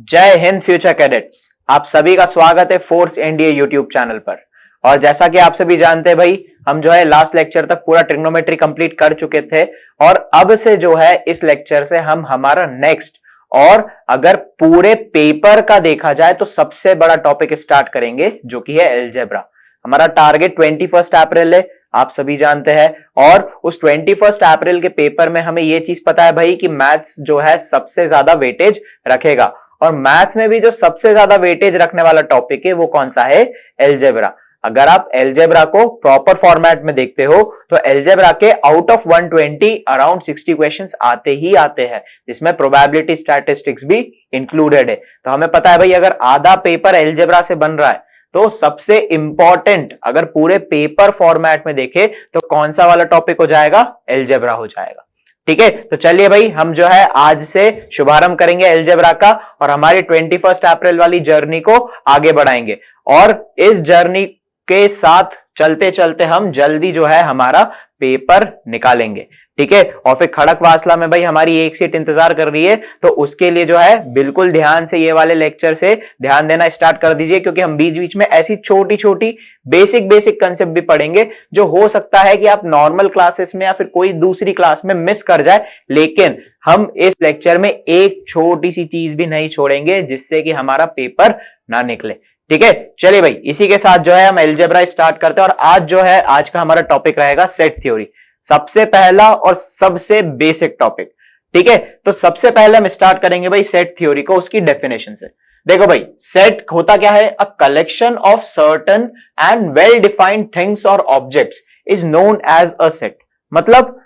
जय Hind future cadets. आप सभी का स्वागत है फोर्स एनडीए यूट्यूब चैनल पर। और जैसा कि आप सभी जानते हैं भाई, हम जो है लास्ट लेक्चर तक पूरा ट्रिग्नोमेट्री कंप्लीट कर चुके थे और अब से जो है इस लेक्चर से हम हमारा नेक्स्ट और अगर पूरे पेपर का देखा जाए तो सबसे बड़ा टॉपिक स्टार्ट करेंगे जो कि है अलजेब्रा। हमारा टारगेट 21 अप्रैल है, आप सभी जानते हैं। और उस 21 अप्रैल के पेपर में हमें यह चीज पता है भाई कि मैथ्स जो है सबसे ज्यादा वेटेज रखेगा और मैथ्स में भी जो सबसे ज्यादा वेटेज रखने वाला टॉपिक है वो कौन सा है? अलजेब्रा। अगर आप अलजेब्रा को प्रॉपर फॉर्मेट में देखते हो तो अलजेब्रा के आउट ऑफ 120 अराउंड 60 क्वेश्चंस आते ही आते हैं, जिसमें प्रोबेबिलिटी स्टैटिस्टिक्स भी इंक्लूडेड है। तो हमें पता है भाई अगर आधा पेपर अलजेब्रा से बन रहा है तो सबसे इंपॉर्टेंट अगर पूरे पेपर फॉर्मेट में देखे तो कौन सा वाला टॉपिक हो जाएगा? अलजेब्रा हो जाएगा। ठीक है, तो चलिए भाई हम जो है आज से शुभारंभ करेंगे अलजेब्रा का और हमारी 21 अप्रैल वाली जर्नी को आगे बढ़ाएंगे। और इस जर्नी के साथ चलते चलते हम जल्दी जो है हमारा पेपर निकालेंगे। ठीक है, और फिर खड़कवासला में भाई हमारी एक सीट इंतजार कर रही है, तो उसके लिए जो है बिल्कुल ध्यान से ये वाले लेक्चर से ध्यान देना स्टार्ट कर दीजिए, क्योंकि हम बीच बीच में ऐसी छोटी छोटी बेसिक कंसेप्ट भी पढ़ेंगे जो हो सकता है कि आप नॉर्मल क्लासेस में या फिर कोई दूसरी क्लास में मिस कर जाए, लेकिन हम इस लेक्चर में एक छोटी सी चीज भी नहीं छोड़ेंगे जिससे कि हमारा पेपर ना निकले। ठीक है, चलिए भाई इसी के साथ जो है हम अलजेब्रा स्टार्ट करते हैं। और आज जो है आज का हमारा टॉपिक रहेगा सेट थ्योरी, सबसे पहला और सबसे बेसिक टॉपिक। ठीक है, तो सबसे पहले हम स्टार्ट करेंगे भाई सेट थ्योरी को उसकी डेफिनेशन से। देखो भाई सेट होता क्या है? A collection of certain and well defined things और objects is known as a set. मतलब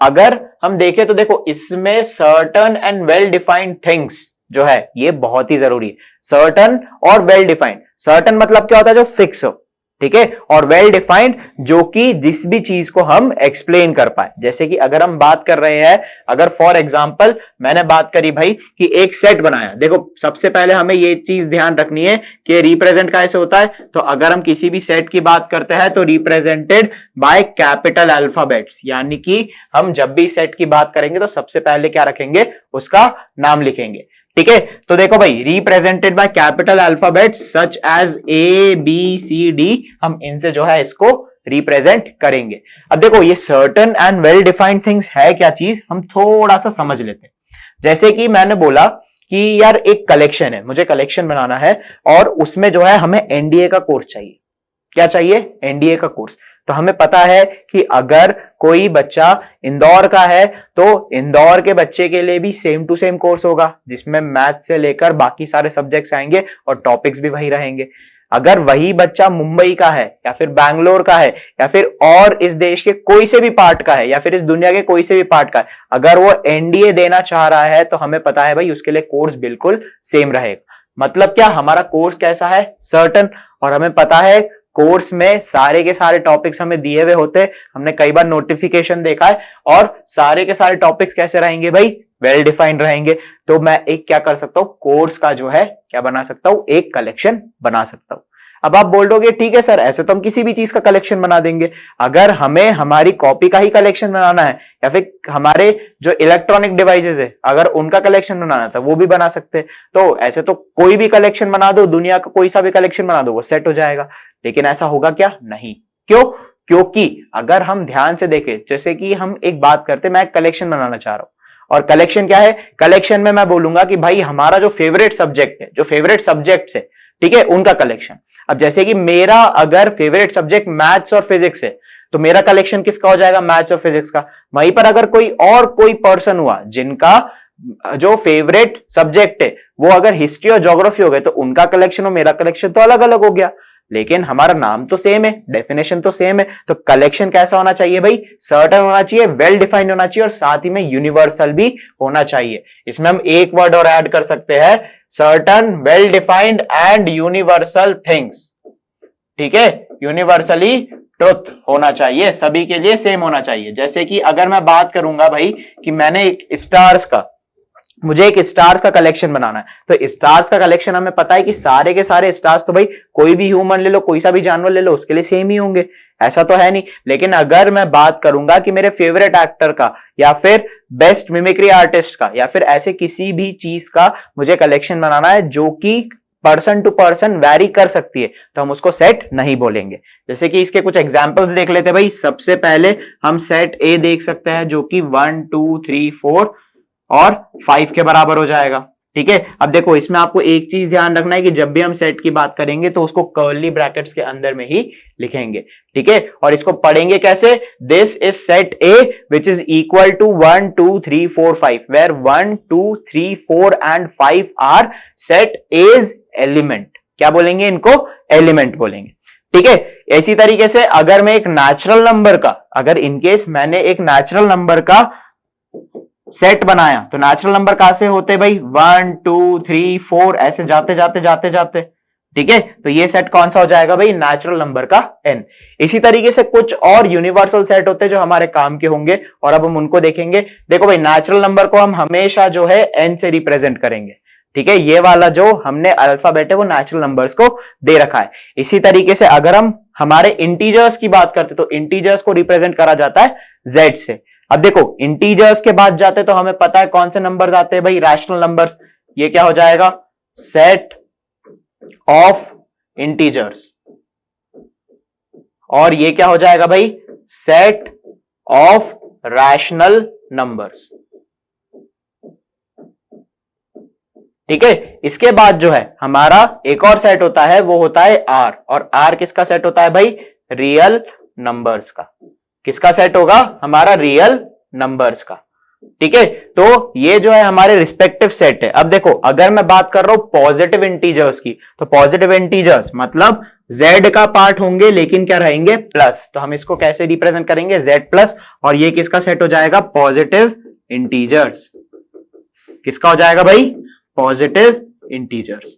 अगर हम देखें तो देखो इसमें certain and well defined things जो है ये बहुत ही जरूरी है। सर्टन और वेल डिफाइंड। सर्टन मतलब क्या होता है? जो फिक्स हो। ठीक है, और वेल डिफाइंड जो कि जिस भी चीज को हम एक्सप्लेन कर पाए। जैसे कि अगर हम बात कर रहे हैं, अगर फॉर एग्जांपल मैंने बात करी भाई कि एक सेट बनाया, देखो सबसे पहले हमें ये चीज ध्यान रखनी है कि रिप्रेजेंट कैसे होता है। तो अगर हम किसी भी सेट की बात करते हैं तो रिप्रेजेंटेड बाय कैपिटल अल्फाबेट्स, यानी कि हम जब भी सेट की बात करेंगे तो सबसे पहले क्या रखेंगे? उसका नाम लिखेंगे। ठीक है, तो देखो भाई represented by capital alphabets such as A B C D, हम इनसे जो है इसको रिप्रेजेंट करेंगे। अब देखो ये certain and well defined things है क्या चीज, हम थोड़ा सा समझ लेते हैं। जैसे कि मैंने बोला कि यार एक कलेक्शन है, मुझे कलेक्शन बनाना है और उसमें जो है हमें एनडीए का कोर्स चाहिए। क्या चाहिए? एनडीए का कोर्स। तो हमें पता है कि अगर कोई बच्चा इंदौर का है तो इंदौर के बच्चे के लिए भी सेम टू सेम कोर्स होगा, जिसमें मैथ से लेकर बाकी सारे सब्जेक्ट्स आएंगे और टॉपिक्स भी वही रहेंगे। अगर वही बच्चा मुंबई का है या फिर बैंगलोर का है या फिर और इस देश के कोई से भी पार्ट का है या फिर इस दुनिया के कोई से भी पार्ट का है, अगर वो एनडीए देना चाह रहा है तो हमें पता है भाई उसके लिए कोर्स बिल्कुल सेम रहेगा। मतलब क्या? हमारा कोर्स कैसा है? सर्टेन। और हमें पता है कोर्स में सारे के सारे टॉपिक्स हमें दिए हुए होते हैं, हमने कई बार नोटिफिकेशन देखा है। और सारे के सारे टॉपिक्स कैसे रहेंगे भाई? वेल डिफाइंड रहेंगे। तो मैं एक क्या कर सकता हूं? कोर्स का जो है क्या बना सकता हूं? एक कलेक्शन बना सकता हूं। अब आप बोल दोगे ठीक है सर, ऐसे तो हम किसी भी चीज का कलेक्शन बना देंगे। अगर हमें हमारी कॉपी का ही कलेक्शन बनाना है या फिर हमारे जो इलेक्ट्रॉनिक डिवाइसेस है अगर उनका कलेक्शन बनाना था वो भी बना सकते हैं। तो ऐसे तो कोई भी कलेक्शन बना दो, दुनिया का कोई सा भी कलेक्शन बना दो, वो सेट हो जाएगा। लेकिन ऐसा होगा क्या? नहीं। क्यों? क्योंकि अगर हम ध्यान से देखें, जैसे कि हम एक बात करते, मैं एक कलेक्शन बनाना चाह रहा हूं और कलेक्शन क्या है? कलेक्शन में मैं बोलूंगा कि भाई हमारा जो फेवरेट सब्जेक्ट है, जो फेवरेट सब्जेक्ट्स है, ठीक है, उनका कलेक्शन। अब जैसे कि मेरा अगर फेवरेट सब्जेक्ट मैथ्स और फिजिक्स है तो मेरा कलेक्शन किसका हो जाएगा? मैथ्स और फिजिक्स का। वहीं पर अगर कोई पर्सन हुआ जिनका जो फेवरेट सब्जेक्ट है वो अगर हिस्ट्री और ज्योग्राफी हो गए तो उनका कलेक्शन और मेरा कलेक्शन तो अलग अलग हो गया। लेकिन हमारा नाम तो सेम है, डेफिनेशन तो सेम है। तो कलेक्शन कैसा होना चाहिए भाई? सर्टेन होना चाहिए, वेल डिफाइंड होना चाहिए और साथ ही में यूनिवर्सल भी होना चाहिए। इसमें हम एक वर्ड और ऐड कर सकते हैं, certain, well defined and universal things. ठीक है, यूनिवर्सली ट्रुथ होना चाहिए, सभी के लिए सेम होना चाहिए। जैसे कि अगर मैं बात करूंगा भाई कि मैंने एक स्टार्स का मुझे एक स्टार्स का कलेक्शन बनाना है, तो स्टार्स का कलेक्शन हमें पता है कि सारे के सारे स्टार्स तो भाई कोई भी ह्यूमन ले लो, कोई सा भी जानवर ले लो, उसके लिए सेम ही होंगे, ऐसा तो है नहीं। लेकिन अगर मैं बात करूंगा कि मेरे फेवरेट एक्टर का या फिर बेस्ट मिमिक्री आर्टिस्ट का या फिर ऐसे किसी भी चीज का मुझे कलेक्शन बनाना है जो कि पर्सन टू पर्सन वैरी कर सकती है, तो हम उसको सेट नहीं बोलेंगे। जैसे कि इसके कुछ एग्जांपल्स देख लेते हैं भाई। सबसे पहले हम सेट ए देख सकते हैं जो कि 1 2 3 4 और 5 के बराबर हो जाएगा। ठीक है, अब देखो इसमें आपको एक चीज ध्यान रखना है कि जब भी हम सेट की बात करेंगे तो उसको कर्ली ब्रैकेट्स के अंदर में ही लिखेंगे। ठीक है, और इसको पढ़ेंगे कैसे? This is set A which is equal to 1 2 3 4 5 where 1 2 3 4 and 5 are set as element. क्या बोलेंगे इनको? एलिमेंट बोलेंगे। ठीक है, इसी तरीके से अगर मैं एक नेचुरल नंबर का, अगर इनकेस मैंने एक नेचुरल नंबर का सेट बनाया तो नेचुरल नंबर कहां से होते भाई? 1 2 3 4 ऐसे जाते जाते जाते जाते। ठीक है, तो ये सेट कौन सा हो जाएगा भाई? नेचुरल नंबर का n। इसी तरीके से कुछ और यूनिवर्सल सेट होते हैं जो हमारे काम के होंगे और अब हम उनको देखेंगे। देखो भाई, नेचुरल नंबर को हम हमेशा जो है n से रिप्रेजेंट करेंगे। ठीक है, ये वाला जो हमने अल्फाबेट है वो नेचुरल नंबर्स को दे रखा है। इसी तरीके से अगर हम हमारे इंटीजर्स की बात करते तो इंटीजर्स को रिप्रेजेंट करा जाता है z से। अब देखो इंटीजर्स के बाद जाते तो हमें पता है कौन से नंबर्स आते हैं भाई? Rational numbers. ये क्या हो जाएगा? Set of integers. और ये क्या हो जाएगा भाई? Set of rational numbers. ठीक है, इसके बाद जो है हमारा एक और सेट होता है वो होता है R। और R किसका सेट होता है भाई? रियल नंबर्स का। किसका सेट होगा? हमारा रियल नंबर्स का। ठीक है, तो ये जो है हमारे रिस्पेक्टिव सेट है। अब देखो अगर मैं बात कर रहा हूं पॉजिटिव इंटीजर्स की, तो पॉजिटिव इंटीजर्स मतलब z का पार्ट होंगे लेकिन क्या रहेंगे? प्लस। तो हम इसको कैसे रिप्रेजेंट करेंगे? z plus. और ये किसका सेट हो जाएगा? Positive integers. किसका हो जाएगा भाई? Positive integers.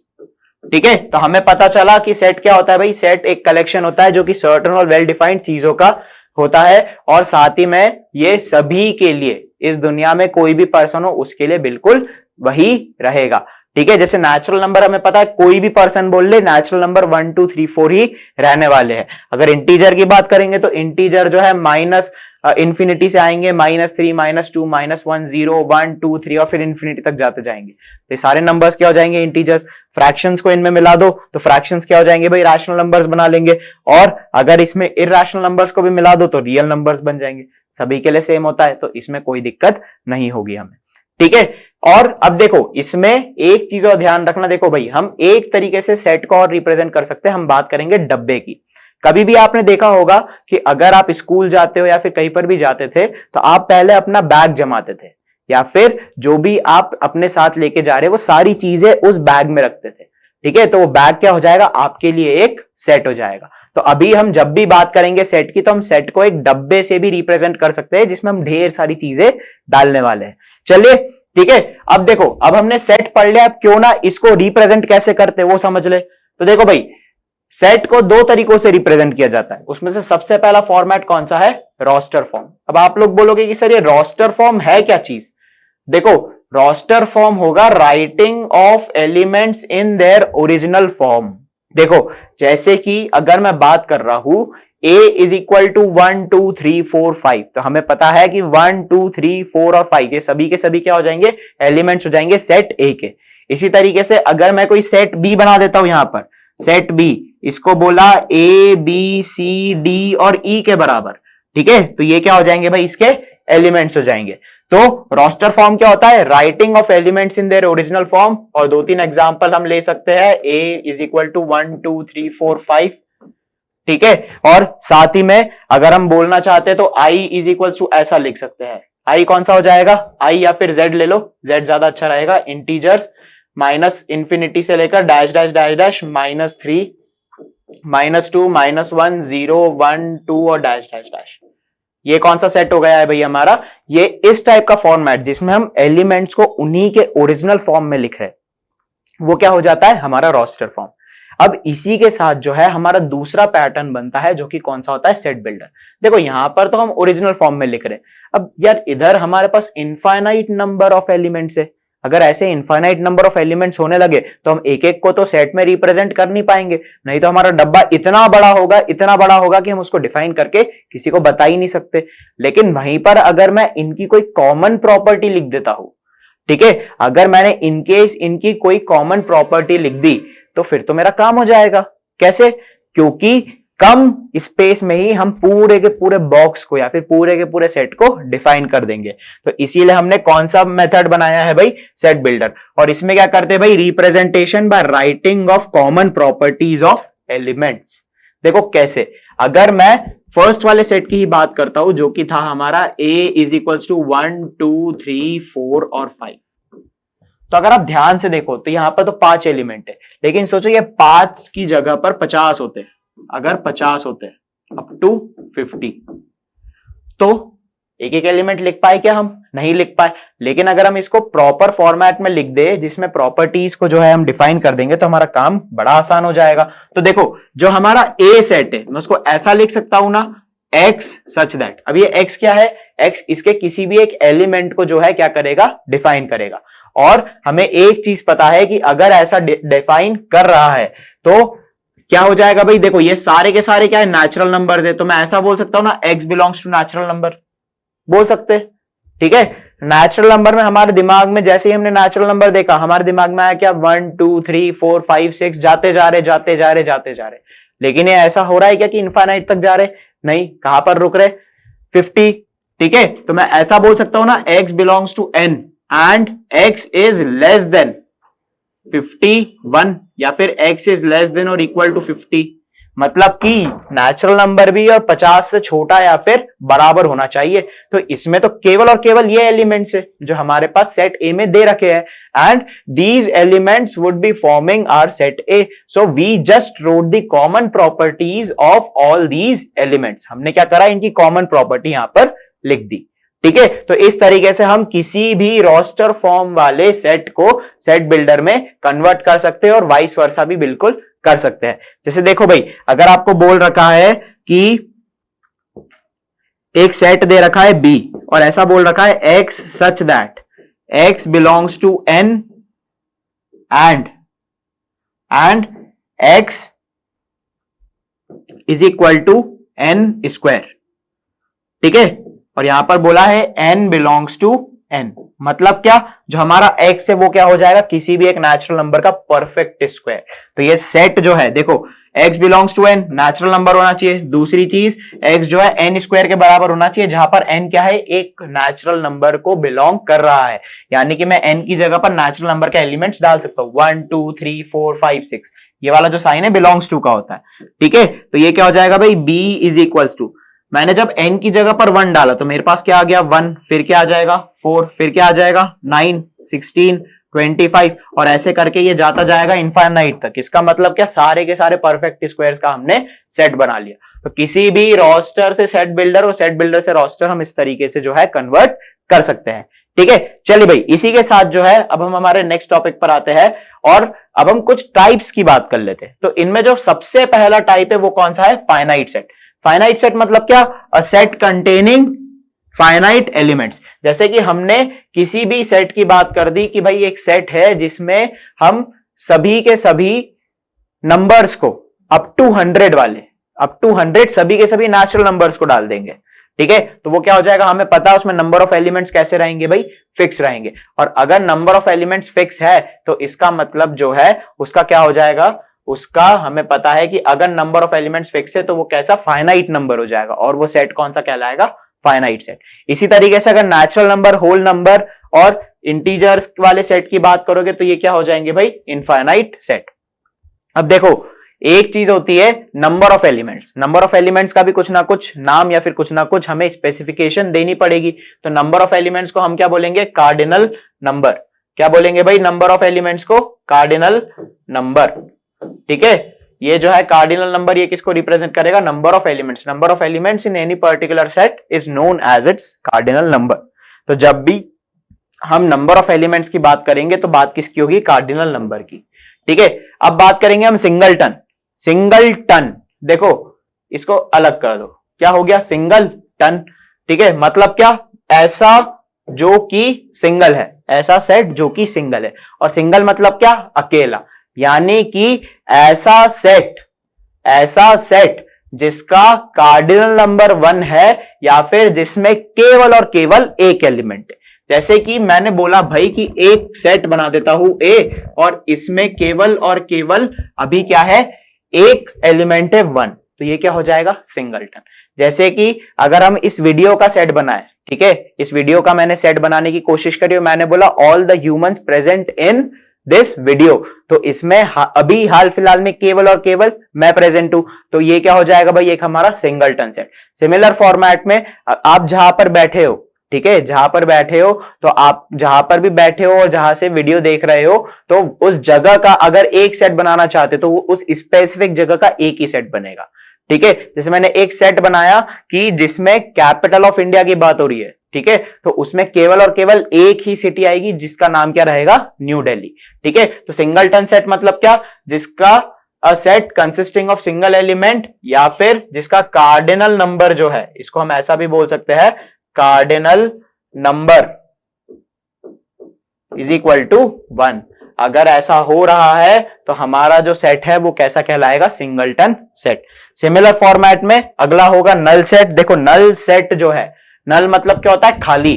ठीक है, तो हमें पता चला कि सेट क्या होता है भाई? सेट एक कलेक्शन होता है जो कि सर्टेन और वेल डिफाइंड चीजों का होता है और साथ ही में ये सभी के लिए, इस दुनिया में कोई भी पर्सन हो उसके लिए बिल्कुल वही रहेगा। ठीक है, जैसे नेचुरल नंबर हमें पता है कोई भी पर्सन बोल ले, नेचुरल नंबर 1 2 3 4 ही रहने वाले हैं। अगर इंटीजर की बात करेंगे तो इंटीजर जो है माइनस इंफिनिटी से आएंगे, -3 -2 -1 0 1 2 3 और फिर इंफिनिटी तक जाते जाएंगे। तो ये सारे नंबर्स क्या हो जाएंगे? इंटीजर्स। फ्रैक्शंस को इनमें मिला दो तो फ्रैक्शंस क्या हो जाएंगे भाई? रैशनल नंबर्स बना लेंगे। और अगर इसमें इरैशनल नंबर्स को भी मिला दो तो रियल नंबर्स बन जाएंगे। सभी के लिए सेम होता है तो इसमें कोई दिक्कत नहीं होगी हमें। ठीक है, और अब देखो इसमें एक चीज और ध्यान रखना। देखो भाई, हम एक तरीके से सेट को और रिप्रेजेंट कर सकते हैं। हम बात करेंगे डब्बे की। कभी भी आपने देखा होगा कि अगर आप स्कूल जाते हो या फिर कहीं पर भी जाते थे तो आप पहले अपना बैग जमाते थे या फिर जो भी आप अपने साथ लेके जा रहे हो वो सारी चीजें उस बैग में रखते थे। ठीक है, तो वो बैग क्या हो जाएगा? आपके लिए एक सेट हो जाएगा। तो अभी हम जब भी बात करेंगे सेट की तो हम सेट को एक डब्बे से भी रिप्रेजेंट कर सकते हैं जिसमें हम ढेर सारी चीजें डालने वाले हैं। चलिए ठीक है, अब देखो अब हमने सेट पढ़ लिया, अब क्यों ना इसको रिप्रेजेंट कैसे करते वो समझ ले। तो देखो भाई, सेट को दो तरीकों से रिप्रेजेंट किया जाता है। उसमें से सबसे पहला फॉर्मेट कौन सा है? Roster form. अब आप लोग बोलोगे कि सर ये रोस्टर फॉर्म है क्या चीज? देखो, रोस्टर फॉर्म होगा writing of elements in their original form. देखो जैसे कि अगर मैं बात कर रहा हूं a इज इक्वल टू 1 2 3 4 5, तो हमें पता है कि 1 2 3 4 और 5 ये सभी के सभी क्या हो जाएंगे? एलिमेंट्स हो जाएंगे सेट A के। इसी तरीके से अगर मैं कोई सेट B बना देता हूं, यहां पर सेट B, इसको बोला A B C D और E के बराबर। ठीक है, तो ये क्या हो जाएंगे भाई? इसके एलिमेंट्स हो जाएंगे। तो रोस्टर फॉर्म क्या होता है? Writing of elements in their original form. और दो तीन एग्जांपल हम ले सकते हैं। A is equal to 1 2 3 4 5। ठीक है, और साथ ही में अगर हम बोलना चाहते हैं तो I इज इक्वल टू ऐसा लिख सकते हैं। I कौन सा हो जाएगा? I या फिर Z ले लो, Z ज्यादा अच्छा रहेगा। इंटीजर्स माइनस इंफिनिटी से लेकर डैश डैश डैश डैश -3 -2 -1 0 1 2 और डैश डैश डैश। ये कौन सा सेट हो गया है भाई हमारा? ये इस टाइप का फॉर्मेट जिसमें हम एलिमेंट्स को उन्हीं के ओरिजिनल फॉर्म में लिख रहे हैं, वो क्या हो जाता है? हमारा रोस्टर फॉर्म। अब इसी के साथ जो है हमारा दूसरा पैटर्न बनता है जो कि कौन सा होता है? Set builder. देखो यहां पर तो हम ओरिजिनल फॉर्म में लिख रहे हैं। अब यार इधर हमारे पास इनफाइनाइट नंबर ऑफ एलिमेंट्स है। अगर ऐसे इनफाइनाइट नंबर ऑफ एलिमेंट्स होने लगे तो हम एक एक को तो सेट में रिप्रेजेंट कर नहीं पाएंगे, नहीं तो हमारा डब्बा इतना बड़ा होगा कि हम उसको डिफाइन करके किसी को बता ही नहीं सकते। लेकिन वहीं पर अगर मैं इनकी कोई कॉमन प्रॉपर्टी लिख देता हूं, ठीक है, अगर मैंने इनकेस इनकी कोई कॉमन प्रॉपर्टी लिख दी तो फिर तो मेरा काम हो जाएगा। कैसे? क्योंकि कम स्पेस में ही हम पूरे के पूरे बॉक्स को या फिर पूरे के पूरे सेट को डिफाइन कर देंगे। तो इसीलिए हमने कौन सा मेथड बनाया है भाई? Set builder. और इसमें क्या करते हैं भाई? Representation by writing of common properties of elements. देखो कैसे, अगर मैं फर्स्ट वाले सेट की ही बात करता हूं जो कि था हमारा a इज इक्वल्स टू 1 2 3 4 और 5, तो अगर आप ध्यान से देखो तो यहां पर तो 5 एलिमेंट है, लेकिन सोचो ये 5 की जगह पर 50 होते, अगर 50 होते अप टू 50, तो एक एक एलिमेंट लिख पाए क्या? हम नहीं लिख पाए। लेकिन अगर हम इसको प्रॉपर फॉर्मेट में लिख दे जिसमें प्रॉपर्टीज को जो है हम डिफाइन कर देंगे तो हमारा काम बड़ा आसान हो जाएगा। तो देखो जो हमारा ए सेट है मैं उसको ऐसा लिख सकता हूं ना, x सच दैट, अब ये x क्या है? x इसके किसी भी एक एलिमेंट को जो है क्या करेगा? डिफाइन करेगा। और हमें एक चीज पता है कि अगर ऐसा डिफाइन कर रहा है तो क्या हो जाएगा भाई? देखो ये सारे के सारे क्या है? नेचुरल नंबर्स है, तो मैं ऐसा बोल सकता हूं ना, x belongs to natural number, बोल सकते हैं, ठीक है। नेचुरल नंबर में हमारे दिमाग में जैसे ही हमने नेचुरल नंबर देखा हमारे दिमाग में आया क्या? 1 2 3 4 5 6 जाते जा रहे। लेकिन ये ऐसा हो रहा है क्या कि इनफाइनाइट तक जा रहे? नहीं, कहां पर रुक रहे? 50, ठीक है। तो मैं ऐसा बोल सकता हूं ना, x belongs to n and x is less than 51 या फिर x इज लेस देन और इक्वल टू 50, मतलब कि नेचुरल नंबर भी और 50 से छोटा या फिर बराबर होना चाहिए। तो इसमें तो केवल और केवल ये एलिमेंट्स है जो हमारे पास सेट ए में दे रखे हैं, and these elements would be forming our set A, so we just wrote the common properties of all these elements. हमने क्या करा? इनकी कॉमन प्रॉपर्टी यहां पर लिख दी, ठीक है। तो इस तरीके से हम किसी भी रोस्टर फॉर्म वाले सेट को सेट बिल्डर में कन्वर्ट कर सकते हैं और वाइस वर्सा भी बिल्कुल कर सकते हैं। जैसे देखो भाई, अगर आपको बोल रखा है कि एक सेट दे रखा है B और ऐसा बोल रखा है x such that x belongs to n and x is equal to n square, ठीक है। और यहां पर बोला है n बिलोंग्स टू n, मतलब क्या? जो हमारा x है वो क्या हो जाएगा? किसी भी एक नेचुरल नंबर का परफेक्ट स्क्वायर। तो ये सेट जो है, देखो x belongs to n natural number होना चाहिए। दूसरी चीज, x जो है n स्क्वायर के बराबर होना चाहिए, जहां पर n क्या है? एक नेचुरल नंबर को बिलोंग कर रहा है, यानी कि मैं n की जगह पर नेचुरल नंबर के एलिमेंट्स डाल सकता हूं, 1 2 3 4 5 6, ये वाला जो साइन है बिलोंग्स टू का होता है, ठीक है। तो ये क्या हो जाएगा भाई? b इज इक्वल्स टू, मैंने जब n की जगह पर 1 डाला तो मेरे पास क्या आ गया? 1, फिर क्या आ जाएगा? 4, फिर क्या आ जाएगा? 9 16 25, और ऐसे करके ये जाता जाएगा इनफाइनाइट तक। इसका मतलब क्या? सारे के सारे परफेक्ट स्क्वायर्स का हमने सेट बना लिया। तो किसी भी रोस्टर से सेट बिल्डर और सेट बिल्डर से रोस्टर हम इस तरीके से जो है कन्वर्ट कर सकते हैं, ठीक है। चलिए भाई, इसी के साथ जो है अब हम हमारे नेक्स्ट टॉपिक पर आते हैं और अब हम कुछ टाइप्स की बात कर लेते हैं। तो इनमें जो सबसे पहला टाइप है वो कौन सा है? Finite set. फाइनाइट सेट मतलब क्या? A set containing finite elements. जैसे कि हमने किसी भी सेट की बात कर दी कि भाई एक सेट है जिसमें हम सभी के सभी नंबर्स को अप टू 100 वाले, अप टू 100 सभी के सभी नेचुरल नंबर्स को डाल देंगे, ठीक है। तो वो क्या हो जाएगा? हमें पता है उसमें नंबर ऑफ एलिमेंट्स कैसे रहेंगे भाई? फिक्स रहेंगे। और अगर नंबर ऑफ एलिमेंट्स फिक्स है तो इसका मतलब जो है उसका क्या हो जाएगा? उसका हमें पता है कि अगर नंबर ऑफ एलिमेंट्स फिक्स है तो वो कैसा? फाइनाइट नंबर हो जाएगा, और वो सेट कौन सा कहलाएगा? Finite set. इसी तरीके से अगर नेचुरल नंबर, होल नंबर और इंटीजर्स वाले सेट की बात करोगे तो ये क्या हो जाएंगे भाई? Infinite set. अब देखो, एक चीज होती है number of elements. Number of elements का भी कुछ ना कुछ नाम या फिर कुछ ना कुछ हमें स्पेसिफिकेशन देनी पड़ेगी। तो नंबर ऑफ एलिमेंट्स को हम क्या बोलेंगे? Cardinal number. क्या बोलेंगे भाई? नंबर ऑफ एलिमेंट्स को कार्डिनल नंबर, ठीक है। ये जो है कार्डिनल नंबर, ये किसको रिप्रेजेंट करेगा? Number of elements. Number of elements in any particular set is known as its cardinal number. तो जब भी हम नंबर ऑफ एलिमेंट्स की बात करेंगे तो बात किसकी होगी? कार्डिनल नंबर की, ठीक है। अब बात करेंगे हम सिंगलटन। सिंगलटन, देखो इसको अलग कर दो, क्या हो गया? सिंगल टन, ठीक है। मतलब क्या? ऐसा जो कि सिंगल है, ऐसा सेट जो कि सिंगल है। और सिंगल मतलब क्या? अकेला। यानी कि ऐसा सेट जिसका कार्डिनल नंबर 1 है या फिर जिसमें केवल और केवल एक एलिमेंट है। जैसे कि मैंने बोला भाई कि एक सेट बना देता हूं ए और इसमें केवल और केवल अभी क्या है? एक एलिमेंट है 1, तो ये क्या हो जाएगा? सिंगलटन। जैसे कि अगर हम इस वीडियो का सेट बनाएं, ठीक है, इस वीडियो का मैंने सेट बनाने की कोशिश करी और मैंने बोला all the humans present in this video, तो इसमें अभी हाल फिलहाल में केवल और केवल मैं प्रेजेंट हूं, तो ये क्या हो जाएगा भाई? एक हमारा सिंगलटन सेट। सिमिलर फॉर्मेट में आप जहां पर बैठे हो, ठीक है, जहां पर बैठे हो, तो आप जहां पर भी बैठे हो और जहां से वीडियो देख रहे हो, तो उस जगह का अगर एक सेट बनाना चाहते तो वो उस स्पेसिफिक जगह का एक ही सेट बनेगा। ठीक है, जैसे मैंने एक सेट बनाया कि जिसमें कैपिटल ऑफ इंडिया की बात हो रही है, ठीक है, तो उसमें केवल और केवल एक ही सिटी आएगी जिसका नाम क्या रहेगा? न्यू दिल्ली। ठीक है, तो सिंगलटन सेट मतलब क्या? जिसका a set consisting of single element या फिर जिसका कार्डिनल नंबर जो है, इसको हम ऐसा भी बोल सकते हैं, cardinal number is equal to 1। अगर ऐसा हो रहा है तो हमारा जो सेट है वो कैसा कहलाएगा? Singleton set. सिमिलर फॉर्मेट में अगला होगा नल सेट। देखो नल सेट जो है, नल मतलब क्या होता है? खाली।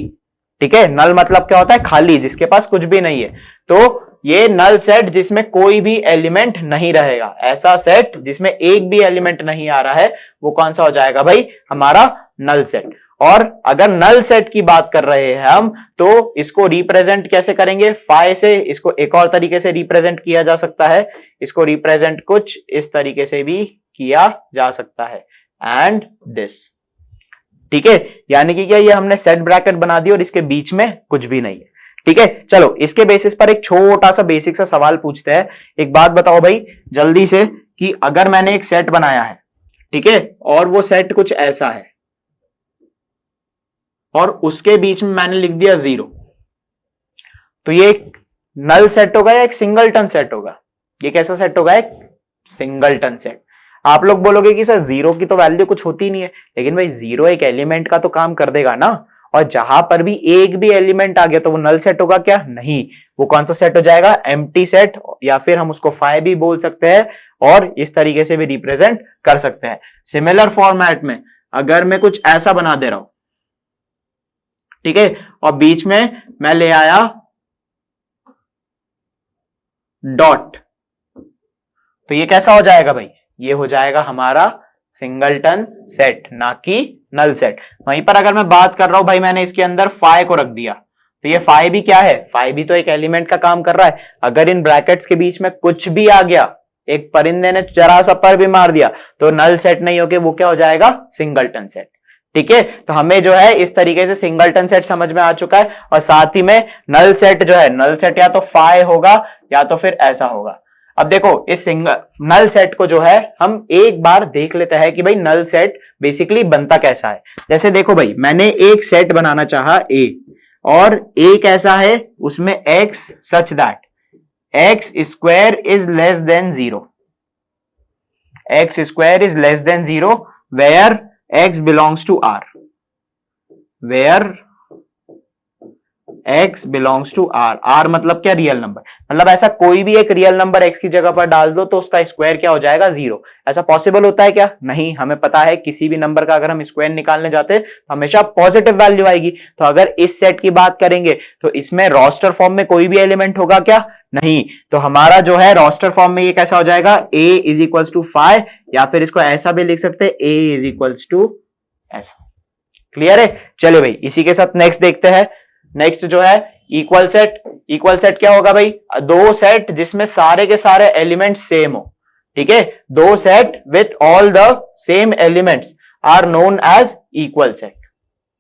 ठीक है, नल मतलब क्या होता है? खाली, जिसके पास कुछ भी नहीं है। तो ये नल सेट जिसमें कोई भी एलिमेंट नहीं रहेगा, ऐसा सेट जिसमें एक भी एलिमेंट नहीं आ रहा है, वो कौन सा हो जाएगा भाई? हमारा नल सेट। और अगर नल सेट की बात कर रहे हैं हम, तो इसको रिप्रेजेंट कैसे करेंगे? फाइ से। इसको एक और तरीके से रिप्रेजेंट किया जा सकता है, इसको रिप्रेजेंट कुछ इस तरीके से भी किया जा सकता है, एंड दिस। ठीक है, यानी कि क्या ये हमने सेट ब्रैकेट बना दी और इसके बीच में कुछ भी नहीं है। ठीक है, चलो इसके बेसिस पर एक छोटा सा बेसिक सा सवाल पूछते हैं। एक बात बताओ भाई जल्दी से, कि अगर मैंने एक सेट बनाया है, ठीक है, और वो सेट कुछ ऐसा है और उसके बीच में मैंने लिख दिया 0, तो ये एक नल सेट होगा या एक सिंगलटन सेट होगा? ये कैसा सेट होगा? एक सिंगलटन सेट। आप लोग बोलोगे कि सर 0 की तो वैल्यू कुछ होती नहीं है, लेकिन भाई 0 एक एलिमेंट का तो काम कर देगा ना, और जहां पर भी एक भी एलिमेंट आ गया तो वो नल सेट होगा क्या? नहीं, वो कौन सा सेट हो जाएगा? एम्प्टी सेट, या फिर हम उसको फाइ भी बोल सकते हैं और इस तरीके से भी रिप्रेजेंट कर सकते हैं। सिमिलर फॉर्मेट में अगर मैं कुछ ऐसा बना दे रहा हूं, ठीक है, और बीच में मैं ले आया डॉट, तो ये कैसा हो जाएगा भाई? ये हो जाएगा हमारा सिंगलटन सेट, ना कि नल सेट। वहीं पर अगर मैं बात कर रहा हूं भाई, मैंने इसके अंदर फाइ को रख दिया, तो ये फाइ भी क्या है? फाइ भी तो एक एलिमेंट का काम कर रहा है। अगर इन ब्रैकेट्स के बीच में कुछ भी आ गया, एक परिंदे ने जरा सा पर भी मार दिया, तो नल सेट नहीं होके वो क्या हो जाएगा? Singleton set. ठीक है, तो हमें जो है इस तरीके से सिंगलटन सेट समझ में आ चुका है। और साथ ही में नल सेट जो है, नल सेट या तो फाइ होगा या तो फिर ऐसा होगा। अब देखो इस नल सेट को जो है हम एक बार देख लेते हैं कि भाई नल सेट बेसिकली बनता कैसा है। जैसे देखो भाई, मैंने एक सेट बनाना चाहा ए, और ए कैसा है? उसमें x such that x square is less than 0, x square is less than 0 where x belongs to r, where x belongs to r। r मतलब क्या? Real number. मतलब ऐसा कोई भी एक रियल नंबर x की जगह पर डाल दो तो उसका स्क्वायर क्या हो जाएगा? 0। ऐसा पॉसिबल होता है क्या? नहीं, हमें पता है किसी भी नंबर का अगर हम स्क्वायर निकालने जाते तो हमेशा पॉजिटिव वैल्यू आएगी। तो अगर इस सेट की बात करेंगे तो इसमें रोस्टर फॉर्म में कोई भी एलिमेंट होगा क्या? नहीं। तो हमारा जो है रोस्टर फॉर्म में ये कैसा हो जाएगा? a is equals to phi, या फिर इसको ऐसा भी लिख सकते हैं a इज इक्वल्स टू ऐसा। क्लियर है? चले भाई इसी के साथ नेक्स्ट देखते हैं। नेक्स्ट जो है इक्वल सेट। इक्वल सेट क्या होगा भाई? दो सेट जिसमें सारे के सारे एलिमेंट सेम हो। ठीक है, दो set with all the same elements are known as equal set.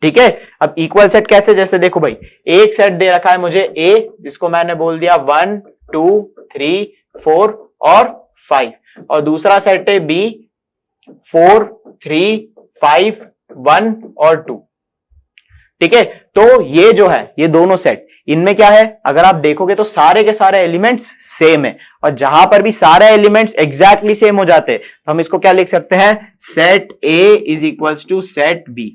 ठीक है, अब इक्वल सेट कैसे? जैसे देखो भाई, एक सेट दे रखा है मुझे ए, जिसको मैंने बोल दिया 1 2 3 4 और 5, और दूसरा सेट है बी 4 3 5 1 और 2। ठीक है, तो ये जो है ये दोनों सेट, इनमें क्या है? अगर आप देखोगे तो सारे के सारे एलिमेंट्स सेम है, और जहां पर भी सारे एलिमेंट्स एग्जैक्टली सेम हो जाते हैं तो हम इसको क्या लिख सकते हैं? Set A is equals to set B.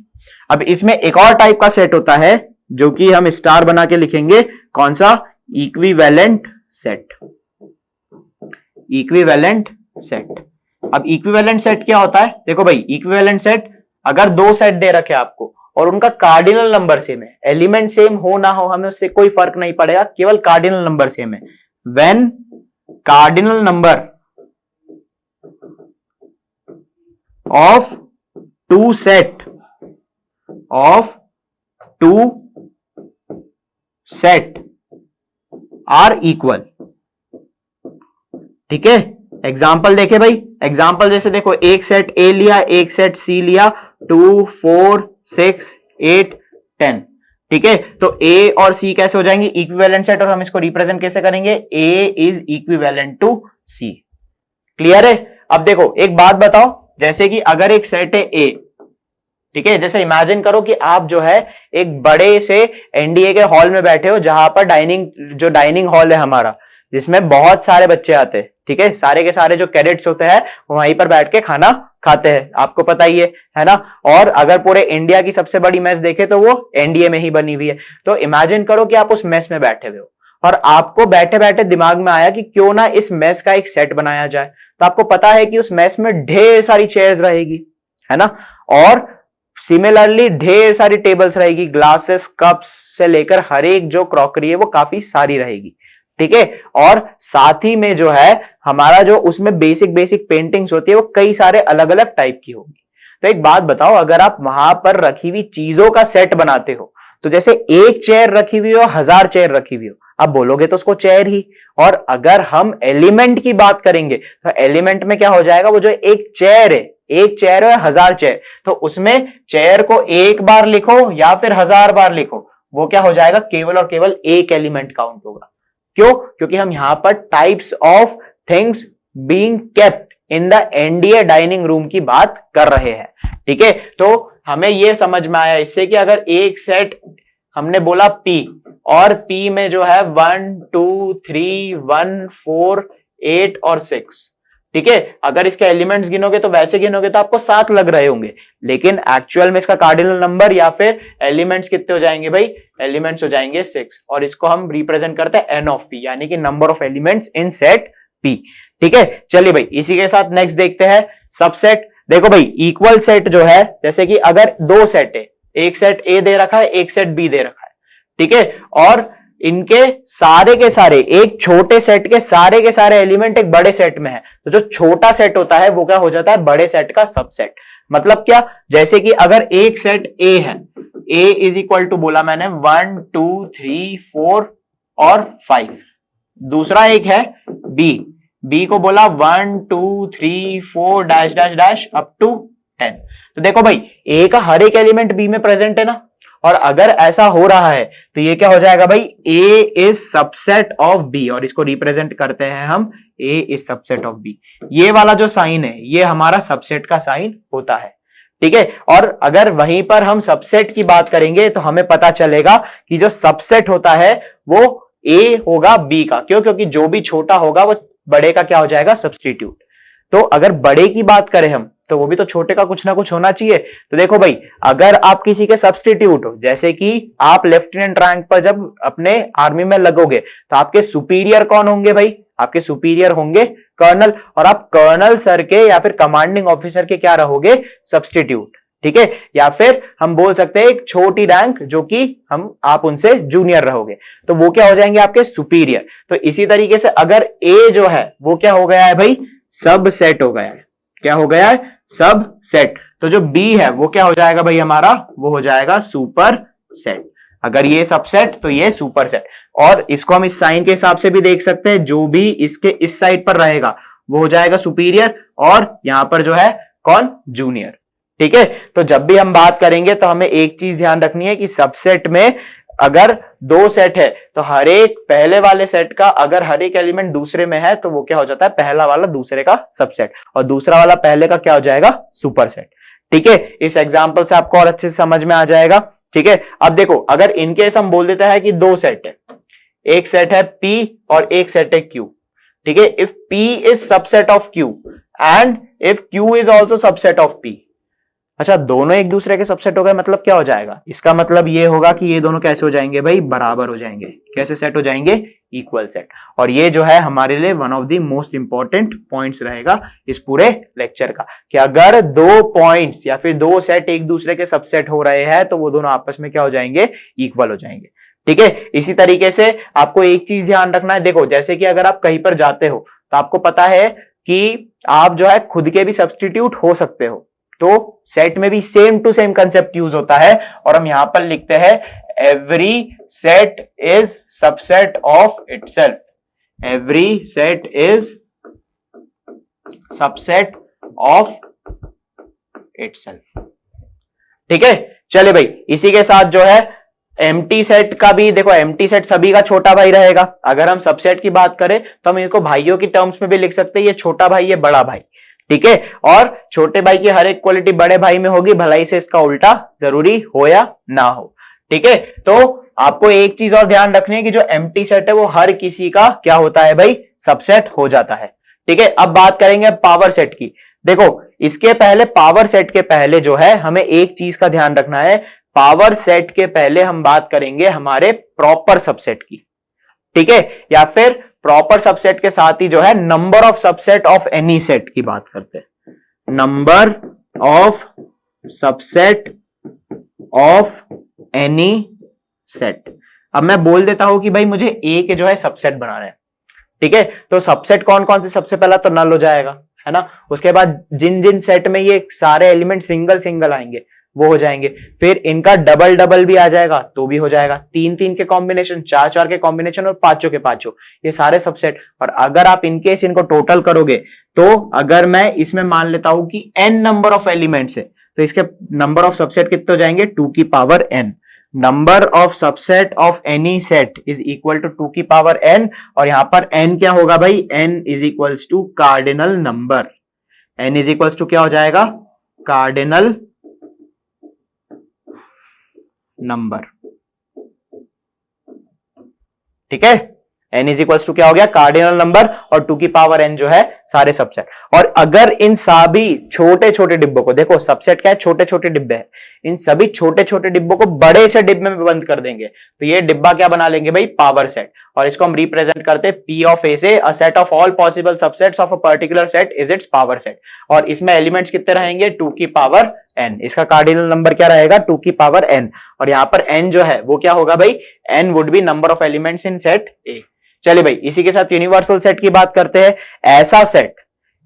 अब इसमें एक और टाइप का सेट होता है जो कि हम स्टार बना के लिखेंगे, कौन सा? Equivalent set. Equivalent set. अब इक्विवेलेंट सेट क्या होता है? देखो भाई, इक्विवेलेंट सेट, अगर दो सेट दे रखे आपको और उनका कार्डिनल नंबर सेम है, एलिमेंट सेम हो ना हो हमें उससे कोई फर्क नहीं पड़ेगा, केवल कार्डिनल नंबर सेम है। When cardinal number of two set are equal. ठीक है, एग्जाम्पल देखे भाई, एग्जाम्पल जैसे देखो, एक सेट ए लिया, एक सेट सी लिया, 2 4 6 8 10। ठीक है, तो ए और सी कैसे हो जाएंगे? इक्विवेलेंट सेट, और हम इसको रिप्रेजेंट कैसे करेंगे? A is equivalent to C. Clear है? अब देखो एक बात बताओ, जैसे कि अगर एक सेट है ए, ठीक है, जैसे इमेजिन करो कि आप जो है एक बड़े से एनडीए के हॉल में बैठे हो, जहां पर डाइनिंग हॉल है हमारा, जिसमें बहुत सारे बच्चे आते हैं। ठीक है, सारे के सारे जो कैडेट्स होते हैं वहीं पर बैठ के खाना खाते हैं, आपको पता ही है ना। और अगर पूरे इंडिया की सबसे बड़ी मेस देखे तो वो एनडीए में ही बनी हुई है। तो इमेजिन करो कि आप उस मेस में बैठे हुए हो और आपको बैठे बैठे दिमाग में आया कि क्यों ना इस मेस का एक सेट बनाया जाए। तो आपको पता है कि उस मेस में ढेर सारी चेयर्स रहेगी, है ना, और सिमिलरली ढेर सारी टेबल्स रहेगी, ग्लासेस कप्स से लेकर हर एक जो क्रॉकरी है वो काफी सारी रहेगी। ठीक है, और साथ ही में जो है हमारा जो उसमें बेसिक पेंटिंग्स होती है वो कई सारे अलग अलग टाइप की होगी। तो एक बात बताओ, अगर आप वहां पर रखी हुई चीजों का सेट बनाते हो, तो जैसे एक चेयर रखी हुई हो, 1000 चेयर रखी हुई हो, आप बोलोगे तो उसको चेयर ही। और अगर हम एलिमेंट की बात करेंगे तो एलिमेंट में क्या हो जाएगा? वो जो एक चेयर है, एक चेयर है 1000 चेयर, तो उसमें चेयर को एक बार लिखो या फिर 1000 बार लिखो, वो क्या हो जाएगा? केवल और केवल एक एलिमेंट काउंट होगा। क्यों? क्योंकि हम यहां पर types of things being kept in the NDA dining room की बात कर रहे हैं। ठीक है, तो हमें यह समझ में आया इससे कि अगर एक सेट हमने बोला P, और P में जो है 1 2 3 1 4 8 और 6, ठीक है, अगर इसके एलिमेंट्स गिनोगे तो वैसे गिनोगे तो आपको 7 लग रहे होंगे, लेकिन एक्चुअल में इसका कार्डिनल नंबर या फिर एलिमेंट्स कितने हो जाएंगे भाई? एलिमेंट्स हो जाएंगे 6, और इसको हम रिप्रेजेंट करते हैं n ऑफ p, यानी कि number of elements in set p। ठीक है, चलिए भाई इसी के साथ नेक्स्ट देखते हैं सबसेट। देखो भाई, इक्वल सेट जो है, जैसे कि अगर दो सेट है, एक सेट a दे रखा है, एक सेट b दे रखा है, ठीक है, और इनके सारे के सारे, एक छोटे सेट के सारे एलिमेंट एक बड़े सेट में है, तो जो छोटा सेट होता है वो क्या हो जाता है? बड़े सेट का सबसेट। मतलब क्या? जैसे कि अगर एक सेट A है, A इज इक्वल टू बोला मैंने 1 2 3 4 और 5, दूसरा एक है B को बोला 1 2 3 4 dash dash dash up to 10। तो देखो भाई, A का हर एक एलिमेंट B में प्रेजेंट है ना, और अगर ऐसा हो रहा है तो ये क्या हो जाएगा भाई? A is subset of B, और इसको रिप्रेजेंट करते हैं हम A is subset of B। ये वाला जो साइन है ये हमारा सबसेट का साइन होता है। ठीक है, और अगर वहीं पर हम सबसेट की बात करेंगे तो हमें पता चलेगा कि जो सबसेट होता है वो A होगा B का। क्यों? क्योंकि जो भी छोटा होगा वो बड़े का क्या हो जाएगा? सब्स्टिट्यूट। तो अगर बड़े की बात करें हम, तो वो भी तो छोटे का कुछ ना कुछ होना चाहिए। तो देखो भाई, अगर आप किसी के सब्स्टिट्यूट हो, जैसे कि आप लेफ्टिनेंट रैंक पर जब अपने आर्मी में लगोगे, तो आपके सुपीरियर कौन होंगे भाई? आपके सुपीरियर होंगे कर्नल, और आप कर्नल सर के या फिर कमांडिंग ऑफिसर के क्या रहोगे? सब्स्टिट्यूट। ठीक है, या फिर हम बोल सकते हैं एक छोटी रैंक जो कि आप उनसे जूनियर रहोगे, तो वो क्या हो जाएंगे? आपके सुपीरियर। तो इसी तरीके से अगर ए जो है वो क्या हो गया है भाई? सब सेट हो गया है। क्या हो गया है? सब सेट। तो जो बी है वो क्या हो जाएगा भाई हमारा? वो हो जाएगा सुपर सेट। अगर ये सबसेट तो ये सुपर सेट। और इसको हम इस साइन के हिसाब से भी देख सकते हैं, जो भी इसके इस साइड पर रहेगा वो हो जाएगा सुपीरियर, और यहां पर जो है कौन? जूनियर। ठीक है, तो जब भी हम बात करेंगे तो हमें एक चीज ध्यान रखनी है कि सबसेट में अगर दो सेट है तो हर एक पहले वाले सेट का अगर हर एक एलिमेंट दूसरे में है तो वो क्या हो जाता है? पहला वाला दूसरे का सबसेट, और दूसरा वाला पहले का क्या हो जाएगा? Super set. ठीक है, इस एग्जांपल से आपको और अच्छे से समझ में आ जाएगा। ठीक है, अब देखो, अगर इनकेस हम बोल देते हैं कि दो सेट है, एक सेट है P और एक सेट है Q। ठीक है, if P is subset of Q and if Q is also subset of P, अच्छा, दोनों एक दूसरे के सबसेट हो गए, मतलब क्या हो जाएगा, इसका मतलब ये होगा कि ये दोनों कैसे हो जाएंगे भाई, बराबर हो जाएंगे। कैसे सेट हो जाएंगे, इक्वल सेट। और ये जो है हमारे लिए one of the most important points रहेगा इस पूरे लेक्चर का, कि अगर दो पॉइंट्स या फिर दो सेट एक दूसरे के सबसेट हो रहे हैं तो वो दोनों आपस में क्या हो जाएंगे, इक्वल हो जाएंगे। ठीक है, इसी तरीके से आपको एक चीज ध्यान रखना है, देखो जैसे कि अगर आप कहीं पर जाते हो तो आपको पता है कि आप जो है खुद के भी सब्स्टिट्यूट हो सकते हो, तो सेट में भी same to same concept use होता है, और हम यहां पर लिखते हैं every set is subset of itself. Every set is subset of itself. ठीक है, चले भाई, इसी के साथ जो है एम्प्टी सेट का भी देखो, एम्प्टी सेट सभी का छोटा भाई रहेगा। अगर हम सबसेट की बात करें तो हम इनको भाइयों की टर्म्स में भी लिख सकते हैं, ये छोटा भाई ये बड़ा भाई। ठीक है, और छोटे भाई की हर एक क्वालिटी बड़े भाई में होगी, भलाई से इसका उल्टा जरूरी हो या ना हो। ठीक है, तो आपको एक चीज और ध्यान रखनी है कि जो एम्प्टी सेट है वो हर किसी का क्या होता है भाई, सबसेट हो जाता है। ठीक है, अब बात करेंगे पावर सेट की। देखो इसके पहले, पावर सेट के पहले जो है हमें एक चीज का ध्यान रखना है, पावर सेट के पहले हम बात करेंगे हमारे प्रॉपर सबसेट की। ठीक है, या फिर प्रॉपर सबसेट के साथ ही जो है number of subset of any set की बात करते हैं। Number of subset of any set. अब मैं बोल देता हूं कि भाई मुझे ए के जो है सबसेट बनाना है। ठीक है, तो सबसेट कौन कौन से, सबसे पहला तो नल हो जाएगा, है ना। उसके बाद जिन जिन सेट में ये सारे एलिमेंट सिंगल सिंगल आएंगे वो हो जाएंगे, फिर इनका डबल डबल भी आ जाएगा तो भी हो जाएगा, तीन तीन के कॉम्बिनेशन, चार चार के कॉम्बिनेशन और पांचों के पांचों, ये सारे सबसेट। और अगर आप इनकेस इनको टोटल करोगे तो अगर मैं इसमें मान लेता हूं कि n नंबर ऑफ एलिमेंट्स है तो इसके नंबर ऑफ सबसेट कितने हो जाएंगे, 2 की power n। Number of subset of any set is equal to 2 की पावर n, और यहां पर n क्या होगा भाई, n is equals to cardinal number. n is equals to क्या हो जाएगा, कार्डिनल नंबर। ठीक है, n इज इक्वल्स टू क्या हो गया, कार्डिनल नंबर, और 2 की पावर n जो है सारे सबसेट। और अगर इन सभी छोटे छोटे डिब्बों को, देखो सबसेट क्या है, छोटे छोटे डिब्बे हैं, इन सभी छोटे छोटे डिब्बों को बड़े से डिब्बे में बंद कर देंगे तो ये डिब्बा क्या बना लेंगे भाई, पावर सेट। और इसको हम रिप्रेजेंट करते हैं P ऑफ A से, a set of all possible subsets of a particular set is it's power set. और इसमें एलिमेंट्स कितने रहेंगे, 2 की पावर n। इसका कार्डिनल नंबर क्या रहेगा, 2 की पावर n। और यहां पर n जो है वो क्या होगा भाई, n would be number of elements in set A। चलिए भाई, इसी के साथ यूनिवर्सल सेट की बात करते हैं।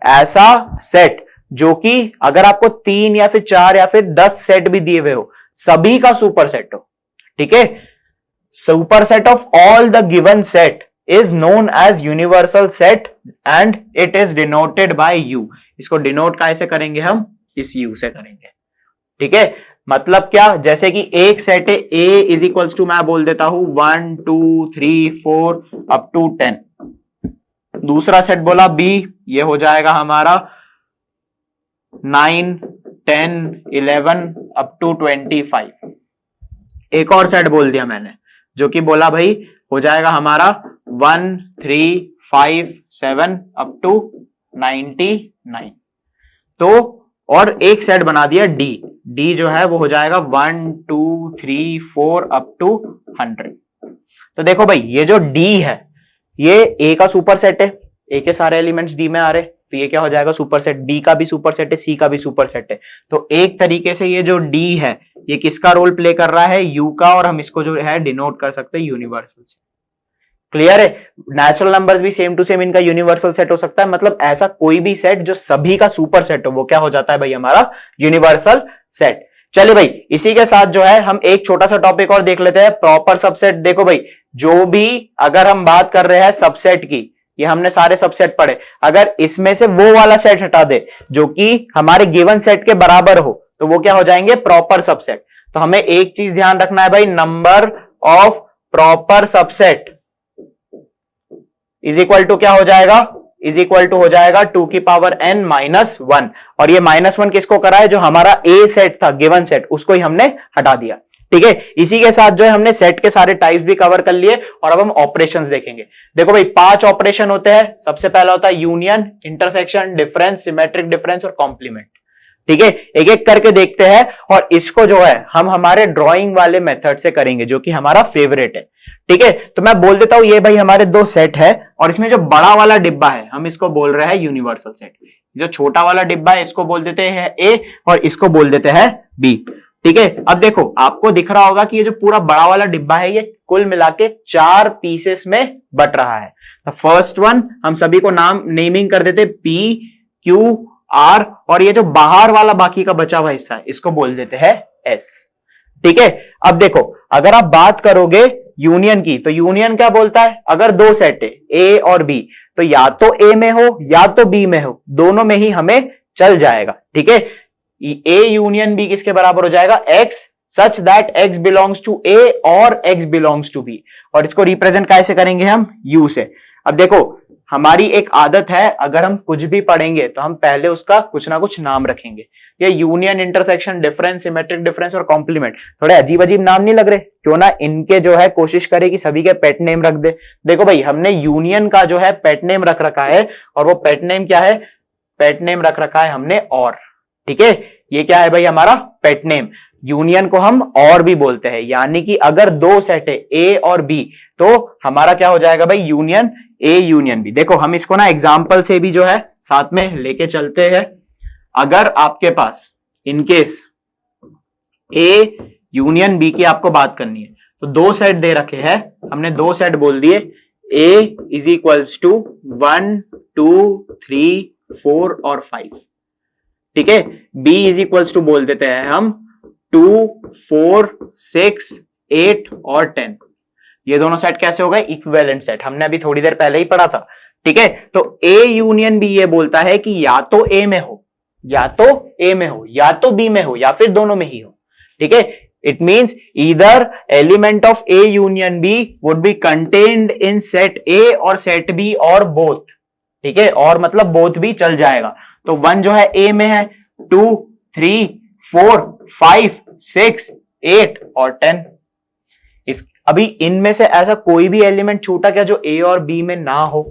ऐसा सेट जो कि अगर आपको 3 या फिर 4 या फिर 10 सेट भी दिए हुए हो, सभी का सुपर सेट हो। ठीक है, super set of all the given set is known as universal set and it is denoted by U। इसको डिनोट कैसे करेंगे हम, इस U से करेंगे। ठीक है, मतलब क्या, जैसे कि एक सेट है A इज इक्वल्स टू, मैं बोल देता हूं 1 2 3 4 अप टू 10। दूसरा सेट बोला B, ये हो जाएगा हमारा 9 10 11 अप टू 25। एक और सेट बोल दिया मैंने जो कि बोला भाई हो जाएगा हमारा 1 3 5 7 अप टू 99। तो और एक सेट बना दिया डी जो है वो हो जाएगा 1 2 3 4 अप टू 100। तो देखो भाई ये जो डी है ये ए का सुपर सेट है, ए के सारे एलिमेंट्स डी में आ रहे, तो ये क्या हो जाएगा, सुपर सेट। बी का भी सुपर सेट है, सी का भी सुपर सेट है। तो एक तरीके से ये जो डी है ये किसका रोल प्ले कर रहा है, यू का, और हम इसको जो है डिनोट कर सकते हैं यूनिवर्सल से। क्लियर है, नेचुरल नंबर्स भी सेम टू सेम इनका यूनिवर्सल सेट हो सकता है, मतलब ऐसा कोई भी सेट जो सभी का सुपर सेट हो वो क्या हो जाता है भाई, हमारा यूनिवर्सल सेट। चलिए भाई, इसी के साथ जो है हम एक छोटा सा टॉपिक और देख लेते हैं, प्रॉपर सबसेट। देखो भाई, जो भी अगर हम बात कर रहे हैं सबसेट की, ये हमने सारे सबसेट पढ़े, अगर इसमें से वो वाला सेट हटा दे जो कि हमारे गिवन सेट के बराबर हो तो वो क्या हो जाएंगे, प्रॉपर सबसेट। तो हमें एक चीज ध्यान रखना है भाई, number of proper subset is equal to क्या हो जाएगा, इज इक्वल टू हो जाएगा 2 की पावर n माइनस 1। और ये -1 किसको करा है, जो हमारा ए सेट था गिवन सेट उसको ही हमने हटा दिया। ठीक है, इसी के साथ जो है हमने सेट के सारे टाइप्स भी कवर कर लिए, और अब हम ऑपरेशंस देखेंगे। देखो भाई 5 ऑपरेशन होते हैं। सबसे पहला होता है union, intersection, difference, symmetric difference और कॉम्प्लीमेंट। ठीक है, एक एक करके देखते हैं और इसको जो है हम हमारे ड्राइंग वाले मेथड से करेंगे जो कि हमारा फेवरेट है। ठीक है, तो मैं बोल देता हूं ये भाई हमारे दो सेट है और इसमें जो बड़ा वाला डिब्बा है हम इसको बोल रहे हैं यूनिवर्सल सेट, जो छोटा वाला डिब्बा है इसको बोल देते हैं ए और इसको बोल देते हैं बी। ठीक है, अब देखो आपको दिख रहा होगा कि ये जो पूरा बड़ा वाला डिब्बा है ये कुल मिला के 4 पीसेस में बट रहा है। तो फर्स्ट वन हम सभी को नाम नेमिंग कर देते पी क्यू आर और ये जो बाहर वाला बाकी का बचा हुआ हिस्सा है इसको बोल देते हैं एस। ठीक है, अब देखो अगर आप बात करोगे यूनियन की तो यूनियन क्या बोलता है, अगर दो सेट है ए और बी तो या तो ए में हो या तो बी में हो, दोनों में ही हमें चल जाएगा। ठीक है, ए यूनियन बी किसके बराबर हो जाएगा, x such that x belongs to A और एक्स बिलोंग्स टू बी, और इसको रिप्रेजेंट कैसे करेंगे हम, यू से। अब देखो हमारी एक आदत है अगर हम कुछ भी पढ़ेंगे तो हम पहले उसका कुछ ना कुछ नाम रखेंगे। ये union, intersection, difference, symmetric difference और कॉम्प्लीमेंट थोड़े अजीब अजीब नाम नहीं लग रहे, क्यों ना इनके जो है कोशिश करे कि सभी के पेट नेम रख दे। देखो भाई हमने यूनियन का जो है पेट नेम रख रखा है और वो पेट नेम क्या है, पेट नेम रख रखा है हमने और। ठीक है, ये क्या है भाई हमारा पेट नेम। यूनियन को हम और भी बोलते हैं, यानी कि अगर दो सेट है ए और बी तो हमारा क्या हो जाएगा भाई, यूनियन ए यूनियन बी। देखो हम इसको ना एग्जाम्पल से भी जो है साथ में लेके चलते हैं। अगर आपके पास इनकेस ए यूनियन बी की आपको बात करनी है तो दो सेट दे रखे हैं, हमने दो सेट बोल दिए, ए इज इक्वल्स टू 1 2 3 4 और 5। ठीक है, बी इज इक्वल्स टू बोल देते हैं हम 2 4 6 8 और 10। ये दोनों सेट कैसे हो गए, इक्विवेलेंट सेट, हमने अभी थोड़ी देर पहले ही पढ़ा था। ठीक है, तो ए यूनियन बी ये बोलता है कि या तो ए में हो या तो ए में हो या तो बी में हो या फिर दोनों में ही हो। ठीक है, it means either element of A union B would be contained in set A और सेट बी और बोथ। ठीक है, और मतलब बोथ भी चल जाएगा। तो 1 जो है ए में है, 2 3 4 5 6 8 और 10। इस अभी इनमें से ऐसा कोई भी एलिमेंट छूटा क्या जो ए और बी में ना हो,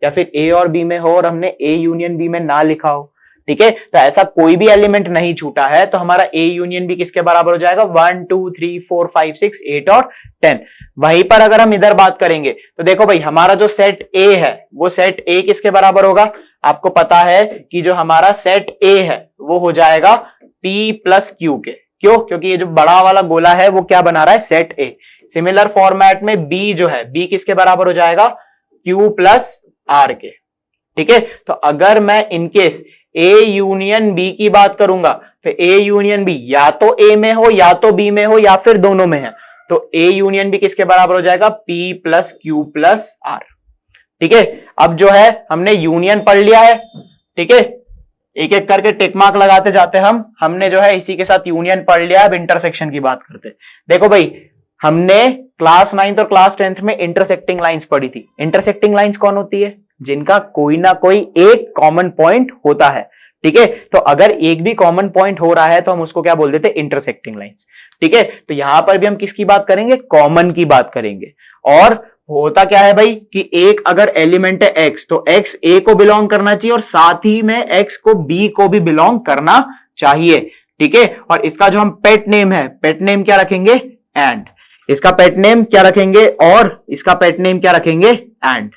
या फिर ए और बी में हो और हमने ए यूनियन बी में ना लिखा हो। ठीक है, तो ऐसा कोई भी एलिमेंट नहीं छूटा है तो हमारा ए यूनियन बी किसके बराबर हो जाएगा, 1 2 3 4 5 6 8 और 10। वहीं पर अगर हम इधर बात करेंगे तो देखो भाई हमारा जो सेट ए है वो सेट ए किसके बराबर होगा, आपको पता है कि जो हमारा सेट ए है वो हो जाएगा P प्लस क्यू के। क्यों, क्योंकि ये जो बड़ा वाला गोला है वो क्या बना रहा है, सेट ए। सिमिलर फॉर्मेट में बी जो है, बी किसके बराबर हो जाएगा, क्यू प्लस आर के। ठीक है, तो अगर मैं इनकेस ए यूनियन बी की बात करूंगा तो ए यूनियन बी या तो ए में हो या तो बी में हो या फिर दोनों में है, तो ए यूनियन बी किसके बराबर हो जाएगा, P plus Q plus R. ठीक है, अब जो है हमने यूनियन पढ़ लिया है। ठीक है, एक एक करके टिक मार्क लगाते जाते हमने जो है इसी के साथ यूनियन पढ़ लिया। अब इंटरसेक्शन की बात करते। देखो भाई हमने क्लास 9th और क्लास 10th में इंटरसेक्टिंग लाइंस पढ़ी थी। इंटरसेक्टिंग लाइंस कौन होती है, जिनका कोई ना कोई एक कॉमन पॉइंट होता है। ठीक है, तो अगर एक भी कॉमन पॉइंट हो रहा है तो हम उसको क्या बोल देते हैं, इंटरसेक्टिंग लाइंस। ठीक है, तो यहां पर भी हम किसकी बात करेंगे, कॉमन की बात करेंगे। और होता क्या है भाई कि एक अगर एलिमेंट है एक्स तो एक्स ए को बिलोंग करना चाहिए और साथ ही में एक्स को बी को भी बिलोंग करना चाहिए। ठीक है, और इसका जो हम पेट नेम है, पेट नेम क्या रखेंगे, एंड। इसका पेट नेम क्या रखेंगे, और इसका पेट नेम क्या रखेंगे, एंड।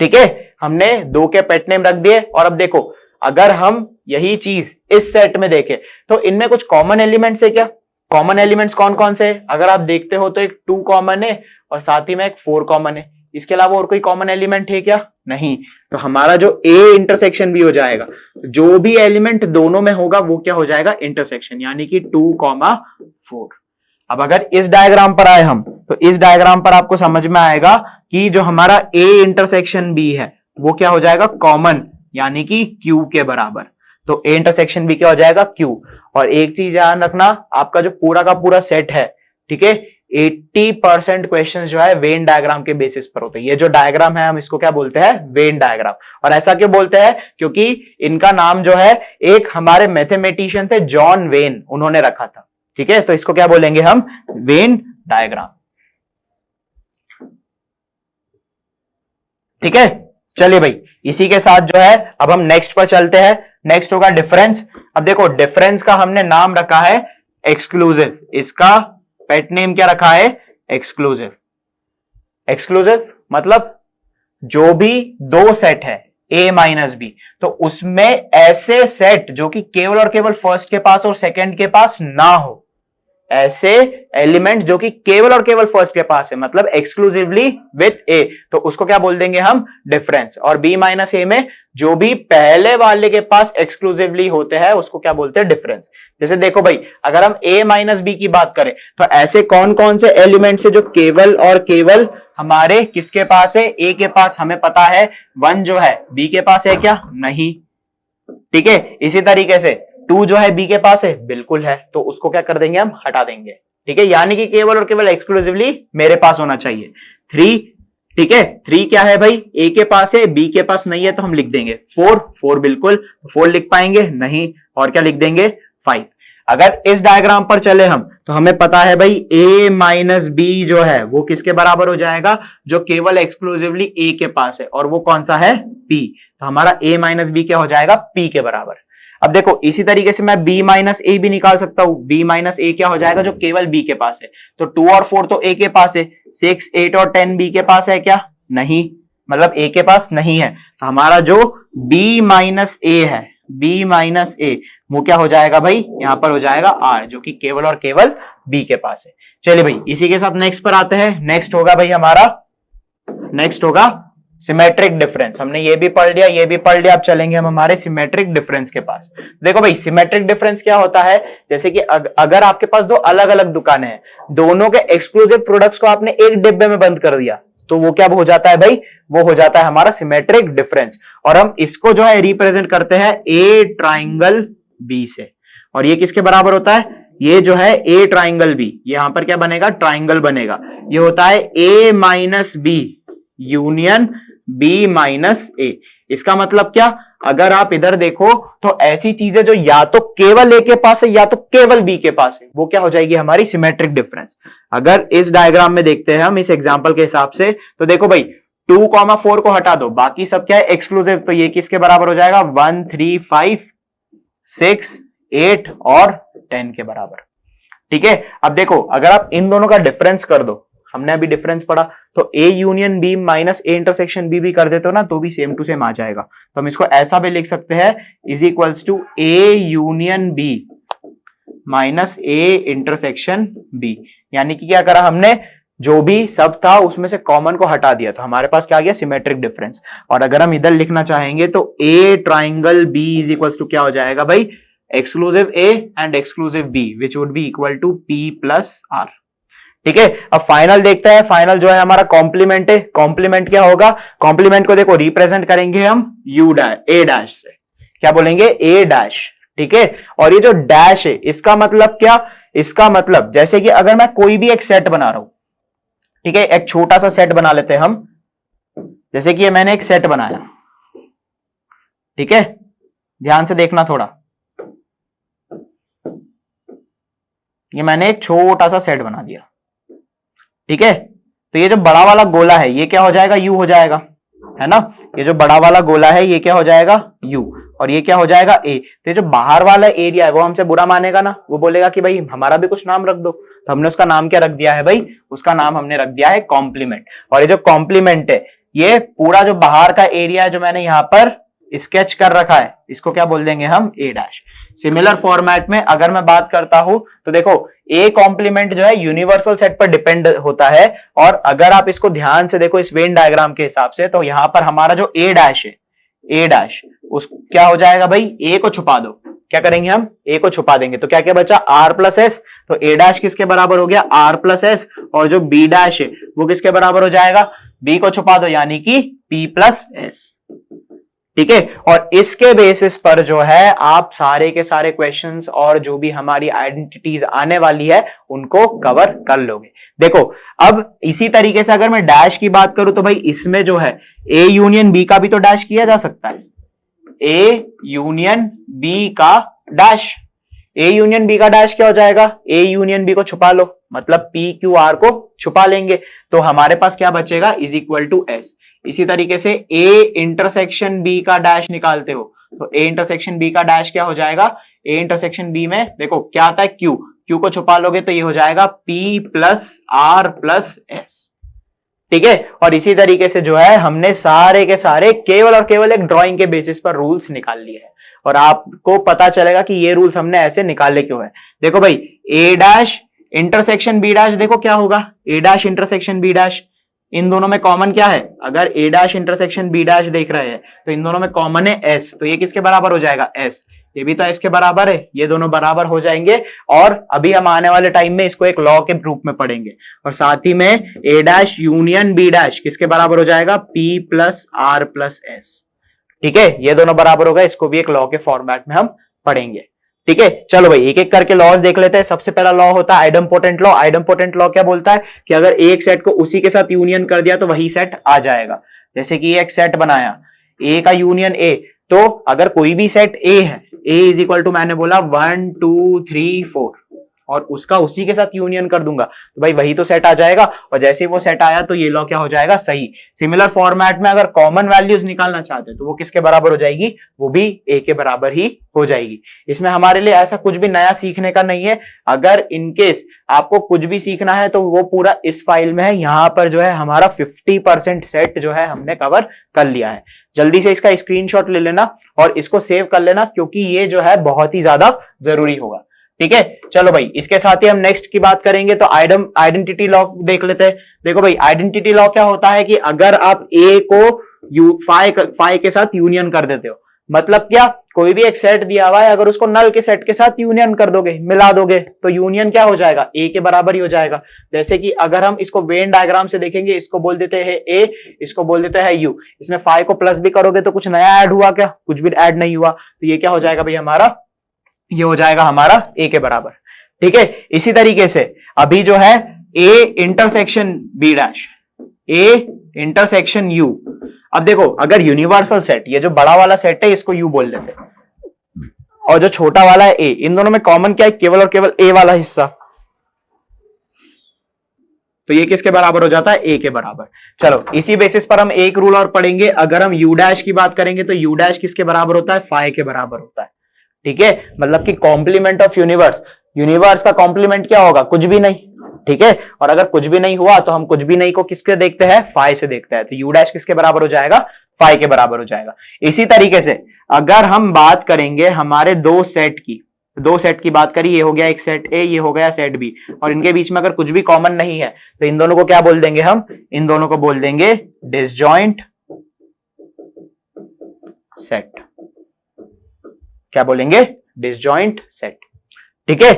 ठीक है, हमने दो के पेट नेम रख दिए। और अब देखो अगर हम यही चीज इस सेट में देखें तो इनमें कुछ कॉमन एलिमेंट्स है क्या, कॉमन एलिमेंट्स कौन कौन से, अगर आप देखते हो तो एक 2 कॉमन है और साथ ही में एक 4 कॉमन है। इसके अलावा और कोई कॉमन एलिमेंट है क्या, नहीं। तो हमारा जो ए इंटरसेक्शन भी हो जाएगा, जो भी एलिमेंट दोनों में होगा वो क्या हो जाएगा, इंटरसेक्शन, यानी कि 2,4। अब अगर इस डायग्राम पर आए हम तो इस डायग्राम पर आपको समझ में आएगा कि जो हमारा ए इंटरसेक्शन बी है वो क्या हो जाएगा, कॉमन, यानी कि क्यू के बराबर। तो ए इंटरसेक्शन बी क्या हो जाएगा, क्यू। और एक चीज ध्यान रखना, आपका जो पूरा का पूरा सेट है, ठीक है, 80% क्वेश्चन जो है वेन डायग्राम के बेसिस पर होते हैं। ये जो डायग्राम है हम इसको क्या बोलते हैं, वेन डायग्राम। और ऐसा क्यों बोलते हैं, क्योंकि इनका नाम जो है एक हमारे मैथमेटिशियन थे जॉन वेन, उन्होंने रखा था। ठीक है, तो इसको क्या बोलेंगे हम, वेन डायग्राम। ठीक है, चलिए भाई इसी के साथ जो है अब हम नेक्स्ट पर चलते हैं। नेक्स्ट होगा डिफरेंस। अब देखो डिफरेंस का हमने नाम रखा है एक्सक्लूसिव, इसका पेट नेम क्या रखा है? एक्सक्लूसिव। एक्सक्लूसिव मतलब जो भी दो सेट है ए माइनस बी, तो उसमें ऐसे सेट जो कि केवल और केवल फर्स्ट के पास और सेकंड के पास ना हो, ऐसे एलिमेंट जो कि केवल और केवल फर्स्ट के पास है, मतलब एक्सक्लूसिवली विथ ए, तो उसको क्या बोल देंगे हम? डिफरेंस। और बी माइनस ए में जो भी पहले वाले के पास एक्सक्लूसिवली होते हैं उसको क्या बोलते हैं? डिफरेंस। जैसे देखो भाई, अगर हम ए माइनस बी की बात करें तो ऐसे कौन कौन से एलिमेंट्स है जो केवल और केवल हमारे किसके पास है? ए के पास। हमें पता है 1 जो है बी के पास है क्या? नहीं। ठीक है, इसी तरीके से 2 जो है बी के पास है, बिल्कुल है, तो उसको क्या कर देंगे हम? हटा देंगे। ठीक है, यानी कि केवल और केवल एक्सक्लूसिवली मेरे पास होना चाहिए। 3, ठीक है, 3 क्या है भाई? ए के पास है, बी के पास नहीं है, तो हम लिख देंगे 4 बिल्कुल, तो 4 लिख पाएंगे? नहीं। और क्या लिख देंगे? 5। अगर इस डायग्राम पर चले हम तो हमें पता है भाई a माइनस बी जो है वो किसके बराबर हो जाएगा? जो केवल एक्सक्लूसिवली a के पास है, और वो कौन सा है? p। तो हमारा a माइनस बी क्या हो जाएगा? p के बराबर। अब देखो इसी तरीके से मैं b माइनस ए भी निकाल सकता हूं। b माइनस ए क्या हो जाएगा? जो केवल b के पास है, तो 2 और 4 तो a के पास है, 6, 8 और 10 b के पास है क्या? नहीं, मतलब a के पास नहीं है। तो हमारा जो b माइनस ए है, b माइनस ए, वो क्या हो जाएगा भाई? यहां पर हो जाएगा r, जो कि केवल और केवल b के पास है। चलिए भाई, इसी के साथ नेक्स्ट पर आते हैं। नेक्स्ट होगा भाई हमारा, नेक्स्ट होगा सिमेट्रिक डिफरेंस। हमने ये भी पढ़ लिया, ये भी पढ़ लिया, अब चलेंगे हम हमारे सिमेट्रिक डिफरेंस के पास। देखो भाई, सिमेट्रिक डिफरेंस क्या होता है? जैसे कि अगर आपके पास दो अलग अलग दुकानें हैं, दोनों के एक्सक्लूसिव प्रोडक्ट्स को आपने एक डिब्बे में बंद कर दिया, तो वो क्या हो जाता है भाई? वो हो जाता है हमारा सिमेट्रिक डिफरेंस। और हम इसको जो है रिप्रेजेंट करते हैं ए ट्राइंगल बी से। और ये किसके बराबर होता है? ये जो है ए ट्राइंगल बी, यहां पर क्या बनेगा? ट्राइंगल बनेगा। ये होता है A minus B union B minus A. इसका मतलब क्या? अगर आप इधर देखो तो ऐसी चीजें जो या तो केवल ए के पास है या तो केवल बी के पास है, वो क्या हो जाएगी? हमारी सिमेट्रिक डिफरेंस। अगर इस डायग्राम में देखते हैं हम इस एग्जांपल के हिसाब से, तो देखो भाई 2,4 को हटा दो, बाकी सब क्या है? एक्सक्लूसिव। तो ये किसके बराबर हो जाएगा? 1, 3, 5, 6, 8 और 10 के बराबर। ठीक है, अब देखो अगर आप इन दोनों का डिफरेंस कर दो, हमने अभी डिफरेंस पढ़ा, तो a union b minus a intersection b भी कर देते हो ना, तो भी सेम टू सेम आ जाएगा। तो हम इसको ऐसा भी लिख सकते हैं, is equals to a union b minus a intersection b। यानी कि क्या करा हमने? जो भी सब था उसमें से कॉमन को हटा दिया, तो हमारे पास क्या आ गया? Symmetric difference. और अगर हम इधर लिखना चाहेंगे तो a triangle b is equals to क्या हो जाएगा भाई? Exclusive a and exclusive b, which would be equal to p plus r। ठीक है, अब फाइनल देखते हैं। फाइनल जो है हमारा कॉम्प्लीमेंट है। कॉम्प्लीमेंट क्या होगा? कॉम्प्लीमेंट को देखो रिप्रेजेंट करेंगे हम u डैश, a डैश से। क्या बोलेंगे? a dash. ठीक है, और ये जो डैश है इसका मतलब क्या? इसका मतलब जैसे कि अगर मैं कोई भी एक सेट बना रहा हूं, ठीक है, एक छोटा सा सेट बना लेते हैं हम। जैसे कि ये मैंने एक सेट बनाया, ठीक है, ध्यान से देखना थोड़ा। ये मैंने एक छोटा सा सेट बना दिया, ठीक है। तो ये जो बड़ा वाला गोला है ये क्या हो जाएगा? यू हो जाएगा, है ना। ये जो बड़ा वाला गोला है ये क्या हो जाएगा? यू। और ये क्या हो जाएगा? ए। तो ये जो बाहर वाला एरिया है वो हमसे बुरा मानेगा ना, वो बोलेगा कि भाई हमारा भी कुछ नाम रख दो। तो हमने उसका नाम क्या रख दिया है भाई? उसका नाम हमने रख दिया है कॉम्प्लीमेंट। और ये जो कॉम्प्लीमेंट है, ये पूरा जो बाहर का एरिया है जो मैंने यहां पर स्केच कर रखा है, इसको क्या बोल देंगे हम? ए डैश। सिमिलर फॉर्मेट में अगर मैं बात करता हूं तो देखो ए कॉम्प्लीमेंट जो है यूनिवर्सल सेट पर डिपेंड होता है। और अगर आप इसको ध्यान से देखो इस वेन डायग्राम के हिसाब से, तो यहां पर हमारा जो ए डैश है, ए डैश, उस क्या हो जाएगा भाई? ए को छुपा दो। क्या करेंगे हम? ए को छुपा देंगे, तो क्या क्या बचा? R plus S. तो ए डैश किसके बराबर हो गया? R plus S. और जो बी डैश है वो किसके बराबर हो जाएगा? बी को छुपा दो, यानी कि पी प्लस एस। ठीक है, और इसके बेसिस पर जो है आप सारे के सारे क्वेश्चंस और जो भी हमारी आइडेंटिटीज आने वाली है उनको कवर कर लोगे। देखो अब इसी तरीके से अगर मैं डैश की बात करूं तो भाई इसमें जो है ए यूनियन बी का भी तो डैश किया जा सकता है। ए यूनियन बी का डैश, ए यूनियन बी का डैश क्या हो जाएगा? ए यूनियन बी को छुपा लो, मतलब पी क्यू आर को छुपा लेंगे, तो हमारे पास क्या बचेगा? Is equal to S. इसी तरीके से ए इंटरसेक्शन बी का डैश निकालते हो तो ए इंटरसेक्शन बी का डैश क्या हो जाएगा, ए इंटरसेक्शन बी में देखो क्या आता है क्यू, क्यू को छुपा लोगे तो ये हो जाएगा P plus R plus S. ठीक है, और इसी तरीके से जो है हमने सारे के सारे केवल और केवल एक ड्राइंग के बेसिस पर रूल्स निकाल लिए हैं और आपको पता चलेगा कि ये रूल्स हमने ऐसे निकाले क्यों है। देखो भाई A dash intersection B dash, देखो क्या होगा, ए डैश इंटरसेक्शन बी डैश, इन दोनों में कॉमन क्या है, अगर ए डैश इंटरसेक्शन बी डैश देख रहे हैं तो इन दोनों में कॉमन है एस, तो ये किसके बराबर हो जाएगा एस, ये भी तो एस के बराबर है, ये दोनों बराबर हो जाएंगे। और अभी हम आने वाले टाइम में इसको एक लॉ के रूप में पढ़ेंगे। और साथ ही में A dash union B dash किसके बराबर हो जाएगा, P plus R plus S. ठीक है, ये दोनों बराबर होगा, इसको भी एक लॉ के फॉर्मेट में हम पढ़ेंगे। ठीक है, चलो भाई एक एक करके लॉज देख लेते हैं। सबसे पहला लॉ होता है आइडम्पोटेंट लॉ। आइडम्पोटेंट लॉ क्या बोलता है कि अगर एक सेट को उसी के साथ यूनियन कर दिया तो वही सेट आ जाएगा। जैसे कि एक सेट बनाया ए का यूनियन ए, तो अगर कोई भी सेट ए है, ए इज इक्वल टू मैंने बोला 1 2 3 4 और उसका उसी के साथ यूनियन कर दूंगा तो भाई वही तो सेट आ जाएगा। और जैसे वो सेट आया तो ये लॉ क्या हो जाएगा, सही। सिमिलर फॉर्मेट में अगर कॉमन वैल्यूज निकालना चाहते हैं तो वो किसके बराबर हो जाएगी, वो भी ए के बराबर ही हो जाएगी। इसमें हमारे लिए ऐसा कुछ भी नया सीखने का नहीं है। अगर इनकेस आपको कुछ भी सीखना है तो वो पूरा इस फाइल में है। यहां पर जो है हमारा 50% सेट जो है हमने कवर कर लिया है। जल्दी से इसका स्क्रीनशॉट ले लेना और इसको सेव कर लेना क्योंकि ये जो है बहुत ही ज्यादा जरूरी होगा। ठीक है, चलो भाई इसके साथ ही हम नेक्स्ट की बात करेंगे तो आइडेंटिटी लॉ देख लेते हैं। देखो भाई आइडेंटिटी लॉ क्या होता है कि अगर आप ए को फाई के साथ यूनियन कर देते हो, मतलब क्या, कोई भी एक सेट दिया हुआ है, अगर उसको नल के सेट के साथ यूनियन कर दोगे, मिला दोगे, तो यूनियन क्या हो जाएगा, ए के बराबर ही हो जाएगा। जैसे कि अगर हम इसको वेन डायग्राम से देखेंगे, इसको बोल देते हैं ए, इसको बोल देते हैं यू, इसमें फाई को प्लस भी करोगे तो कुछ नया ऐड हुआ क्या, कुछ भी ऐड नहीं हुआ, तो ये क्या हो जाएगा भाई हमारा, ये हो जाएगा हमारा ए के बराबर। ठीक है, इसी तरीके से अभी जो है A intersection B dash, A intersection U. अब देखो अगर यूनिवर्सल सेट, ये जो बड़ा वाला सेट है इसको यू बोल लेते हैं और जो छोटा वाला है ए, इन दोनों में कॉमन क्या है, केवल और केवल ए वाला हिस्सा, तो ये किसके बराबर हो जाता है, ए के बराबर। चलो इसी बेसिस पर हम एक रूल और पढ़ेंगे। अगर हम यू डैश की बात करेंगे तो यू डैश किसके बराबर होता है, फाई के बराबर होता है। ठीक है, मतलब कि कॉम्प्लीमेंट ऑफ यूनिवर्स, यूनिवर्स का कॉम्प्लीमेंट क्या होगा, कुछ भी नहीं। ठीक है, और अगर कुछ भी नहीं हुआ तो हम कुछ भी नहीं को किसके देखते हैं, फाई से देखते हैं, तो यू डैश किसके बराबर हो जाएगा, फाई के बराबर हो जाएगा। इसी तरीके से अगर हम बात करेंगे हमारे दो सेट की बात करी, ये हो गया एक सेट ए, ये हो गया सेट बी, और इनके बीच में अगर कुछ भी कॉमन नहीं है तो इन दोनों को क्या बोल देंगे हम, इन दोनों को बोल देंगे डिसजॉइंट सेट। क्या बोलेंगे, डिसजॉइंट सेट। ठीक है,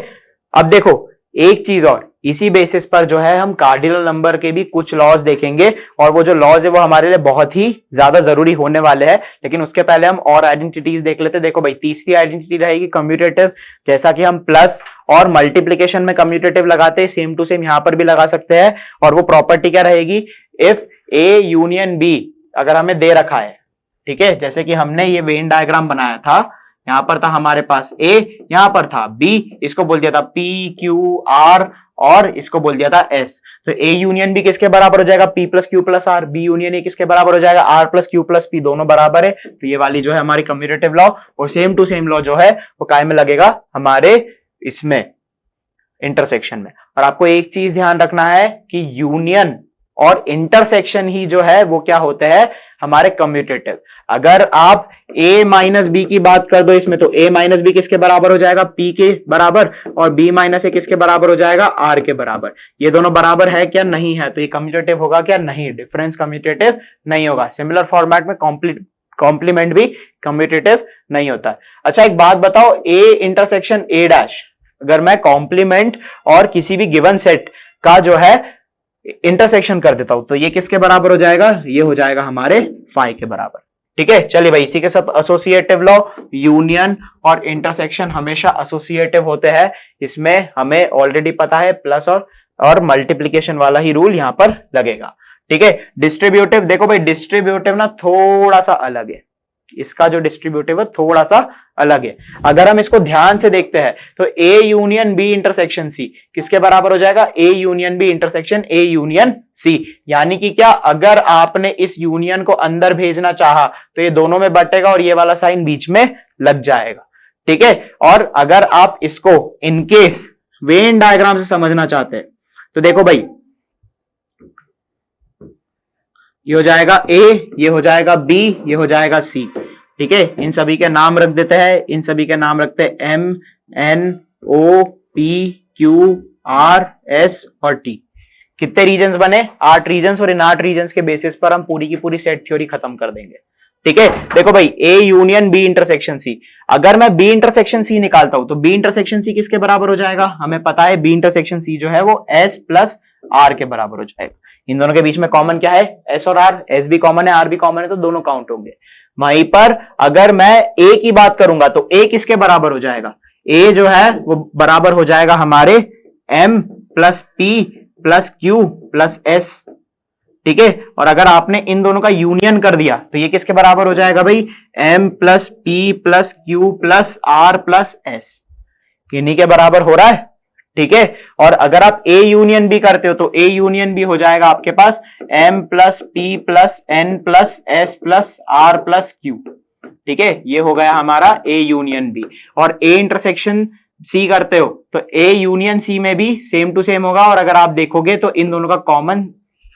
अब देखो एक चीज और, इसी बेसिस पर जो है हम कार्डिनल नंबर के भी कुछ लॉज देखेंगे और वो जो लॉज है वो हमारे लिए बहुत ही ज्यादा जरूरी होने वाले हैं। लेकिन उसके पहले हम और आइडेंटिटीज देख लेते हैं। देखो भाई तीसरी आइडेंटिटी रहेगी कम्यूटेटिव। जैसा कि हम प्लस और मल्टीप्लीकेशन में कम्यूटेटिव लगाते हैं, सेम टू सेम यहां पर भी लगा सकते हैं। और वो प्रॉपर्टी क्या रहेगी, इफ ए यूनियन बी अगर हमें दे रखा है, ठीक है, जैसे कि हमने ये वेन डायग्राम बनाया था, यहां पर था हमारे पास ए, यहां पर था बी, इसको बोल दिया था पी क्यू आर और इसको बोल दिया था एस। तो ए यूनियन बी किसके बराबर हो जाएगा, P plus Q plus R. B union A किसके बराबर हो जाएगा, R plus Q plus P, दोनों बराबर है। तो ये वाली जो है हमारी कम्यूटेटिव लॉ, और सेम टू सेम लॉ जो है वो काय में लगेगा, हमारे इसमें इंटरसेक्शन में। और आपको एक चीज ध्यान रखना है कि यूनियन और इंटरसेक्शन ही जो है वो क्या होते हैं, हमारे कम्यूटेटिव। अगर आप a माइनस बी की बात कर दो इसमें, तो a माइनस बी किसके बराबर हो जाएगा, p के बराबर, और b माइनस ए किसके बराबर हो जाएगा, r के बराबर। ये दोनों बराबर है क्या, नहीं है, तो ये कम्यूटेटिव होगा क्या, नहीं, डिफरेंस कम्यूटेटिव नहीं होगा। सिमिलर फॉर्मेट में कॉम्प्लीमेंट भी कम्यूटेटिव नहीं होता। अच्छा एक बात बताओ, a इंटरसेक्शन a डैश अगर मैं कॉम्प्लीमेंट और किसी भी गिवन सेट का जो है इंटरसेक्शन कर देता हूं तो ये किसके बराबर हो जाएगा, ये हो जाएगा हमारे फाई के बराबर। ठीक है, चलिए भाई इसी के साथ एसोसिएटिव लॉ, यूनियन और इंटरसेक्शन हमेशा एसोसिएटिव होते हैं। इसमें हमें ऑलरेडी पता है प्लस और मल्टीप्लीकेशन वाला ही रूल यहां पर लगेगा। ठीक है, डिस्ट्रीब्यूटिव, देखो भाई डिस्ट्रीब्यूटिव ना थोड़ा सा अलग है। इसका जो डिस्ट्रीब्यूटिव है थोड़ा सा अलग है। अगर हम इसको ध्यान से देखते हैं तो A union B intersection C किसके बराबर हो जाएगा, A union B intersection A union C. यानी कि क्या, अगर आपने इस यूनियन को अंदर भेजना चाहा तो ये दोनों में बटेगा और ये वाला साइन बीच में लग जाएगा, ठीक है। और अगर आप इसको इनकेस वेन डायग्राम से समझना चाहते हैं तो देखो भाई, ये हो जाएगा ए, ये हो जाएगा बी, ये हो जाएगा सी, ठीक है। इन सभी के नाम रख देते हैं, इन सभी के नाम रखते हैं M N O P Q R S और टी। कितने रीजन्स बने, 8 रीजन्स, और इन 8 रीजन्स के बेसिस पर हम पूरी की पूरी सेट थ्योरी खत्म कर देंगे, ठीक है। देखो भाई, A union B intersection C, अगर मैं बी इंटरसेक्शन सी निकालता हूं तो बी इंटरसेक्शन सी किसके बराबर हो जाएगा, हमें पता है बी इंटरसेक्शन सी जो है वो एस प्लस आर के बराबर हो जाएगा। इन दोनों के बीच में कॉमन क्या है, एस और आर, एस भी कॉमन है आर भी कॉमन है, तो दोनों काउंट होंगे। वहीं पर अगर मैं ए की बात करूंगा तो ए किसके बराबर हो जाएगा, ए जो है वो बराबर हो जाएगा हमारे M plus P plus Q plus S, ठीक है। और अगर आपने इन दोनों का यूनियन कर दिया तो ये किसके बराबर हो जाएगा भाई, M plus P plus Q plus R plus S, इन्हीं के बराबर हो रहा है, ठीक है। और अगर आप ए यूनियन बी करते हो तो ए यूनियन बी हो जाएगा आपके पास M plus P plus N plus S plus R plus Q, ठीक है। ये हो गया हमारा ए यूनियन बी। और ए इंटरसेक्शन सी करते हो तो ए यूनियन सी में भी सेम टू सेम होगा, और अगर आप देखोगे तो इन दोनों का कॉमन